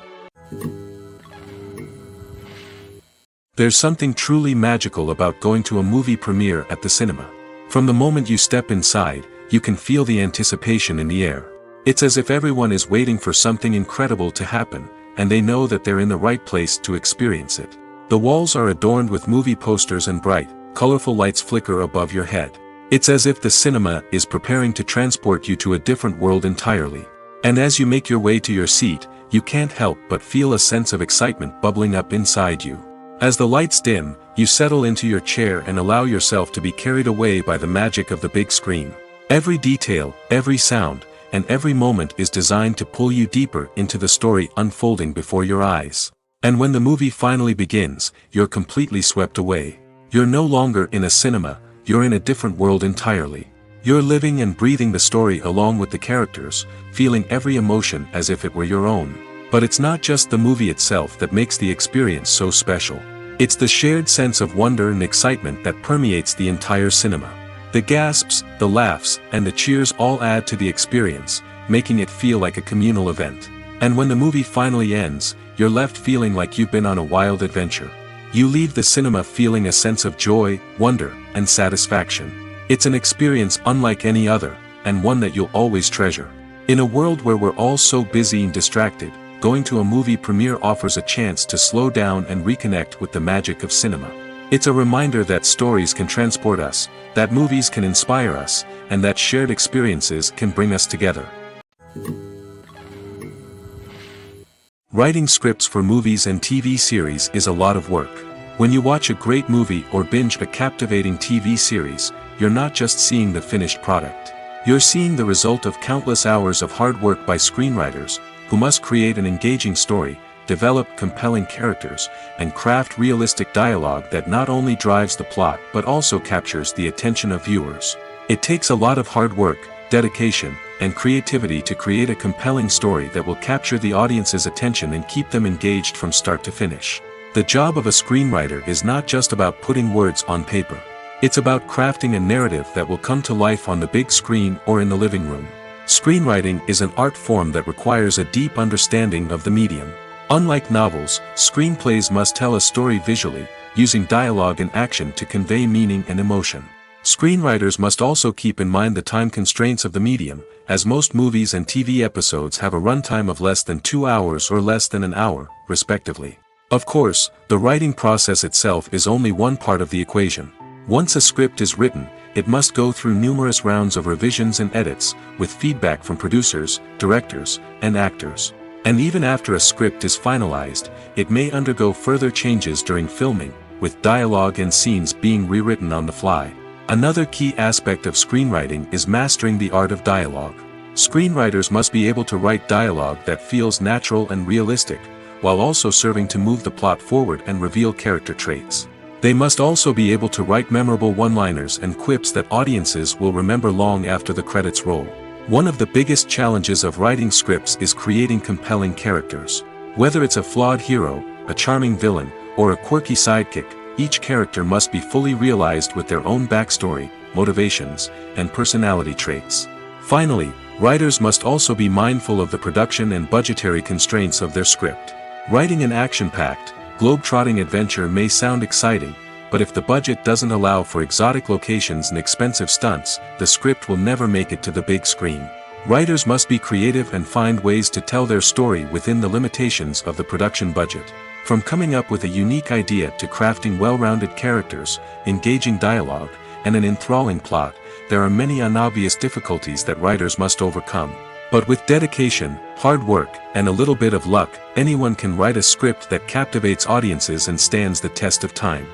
There's something truly magical about going to a movie premiere at the cinema. From the moment you step inside, you can feel the anticipation in the air. It's as if everyone is waiting for something incredible to happen, and they know that they're in the right place to experience it. The walls are adorned with movie posters and bright, colorful lights flicker above your head. It's as if the cinema is preparing to transport you to a different world entirely. And as you make your way to your seat, you can't help but feel a sense of excitement bubbling up inside you. As the lights dim, you settle into your chair and allow yourself to be carried away by the magic of the big screen. Every detail, every sound, and every moment is designed to pull you deeper into the story unfolding before your eyes. And when the movie finally begins, you're completely swept away. You're no longer in a cinema, you're in a different world entirely. You're living and breathing the story along with the characters, feeling every emotion as if it were your own. But it's not just the movie itself that makes the experience so special. It's the shared sense of wonder and excitement that permeates the entire cinema. The gasps, the laughs, and the cheers all add to the experience, making it feel like a communal event. And when the movie finally ends, you're left feeling like you've been on a wild adventure. You leave the cinema feeling a sense of joy, wonder, and satisfaction. It's an experience unlike any other, and one that you'll always treasure. In a world where we're all so busy and distracted, going to a movie premiere offers a chance to slow down and reconnect with the magic of cinema. It's a reminder that stories can transport us, that movies can inspire us, and that shared experiences can bring us together. Writing scripts for movies and TV series is a lot of work. When you watch a great movie or binge a captivating TV series, you're not just seeing the finished product. You're seeing the result of countless hours of hard work by screenwriters, who must create an engaging story, develop compelling characters, and craft realistic dialogue that not only drives the plot but also captures the attention of viewers. It takes a lot of hard work, dedication, and creativity to create a compelling story that will capture the audience's attention and keep them engaged from start to finish. The job of a screenwriter is not just about putting words on paper. It's about crafting a narrative that will come to life on the big screen or in the living room. Screenwriting is an art form that requires a deep understanding of the medium. Unlike novels, screenplays must tell a story visually, using dialogue and action to convey meaning and emotion. Screenwriters must also keep in mind the time constraints of the medium, as most movies and TV episodes have a runtime of less than 2 hours or less than an hour, respectively. Of course, the writing process itself is only one part of the equation. Once a script is written, it must go through numerous rounds of revisions and edits, with feedback from producers, directors, and actors. And even after a script is finalized, it may undergo further changes during filming, with dialogue and scenes being rewritten on the fly. Another key aspect of screenwriting is mastering the art of dialogue. Screenwriters must be able to write dialogue that feels natural and realistic, while also serving to move the plot forward and reveal character traits. They must also be able to write memorable one-liners and quips that audiences will remember long after the credits roll. One of the biggest challenges of writing scripts is creating compelling characters. Whether it's a flawed hero, a charming villain, or a quirky sidekick, each character must be fully realized with their own backstory, motivations, and personality traits. Finally, writers must also be mindful of the production and budgetary constraints of their script. Writing an action-packed, globe-trotting adventure may sound exciting, but if the budget doesn't allow for exotic locations and expensive stunts, the script will never make it to the big screen. Writers must be creative and find ways to tell their story within the limitations of the production budget. From coming up with a unique idea to crafting well-rounded characters, engaging dialogue, and an enthralling plot, there are many unobvious difficulties that writers must overcome. But with dedication, hard work, and a little bit of luck, anyone can write a script that captivates audiences and stands the test of time.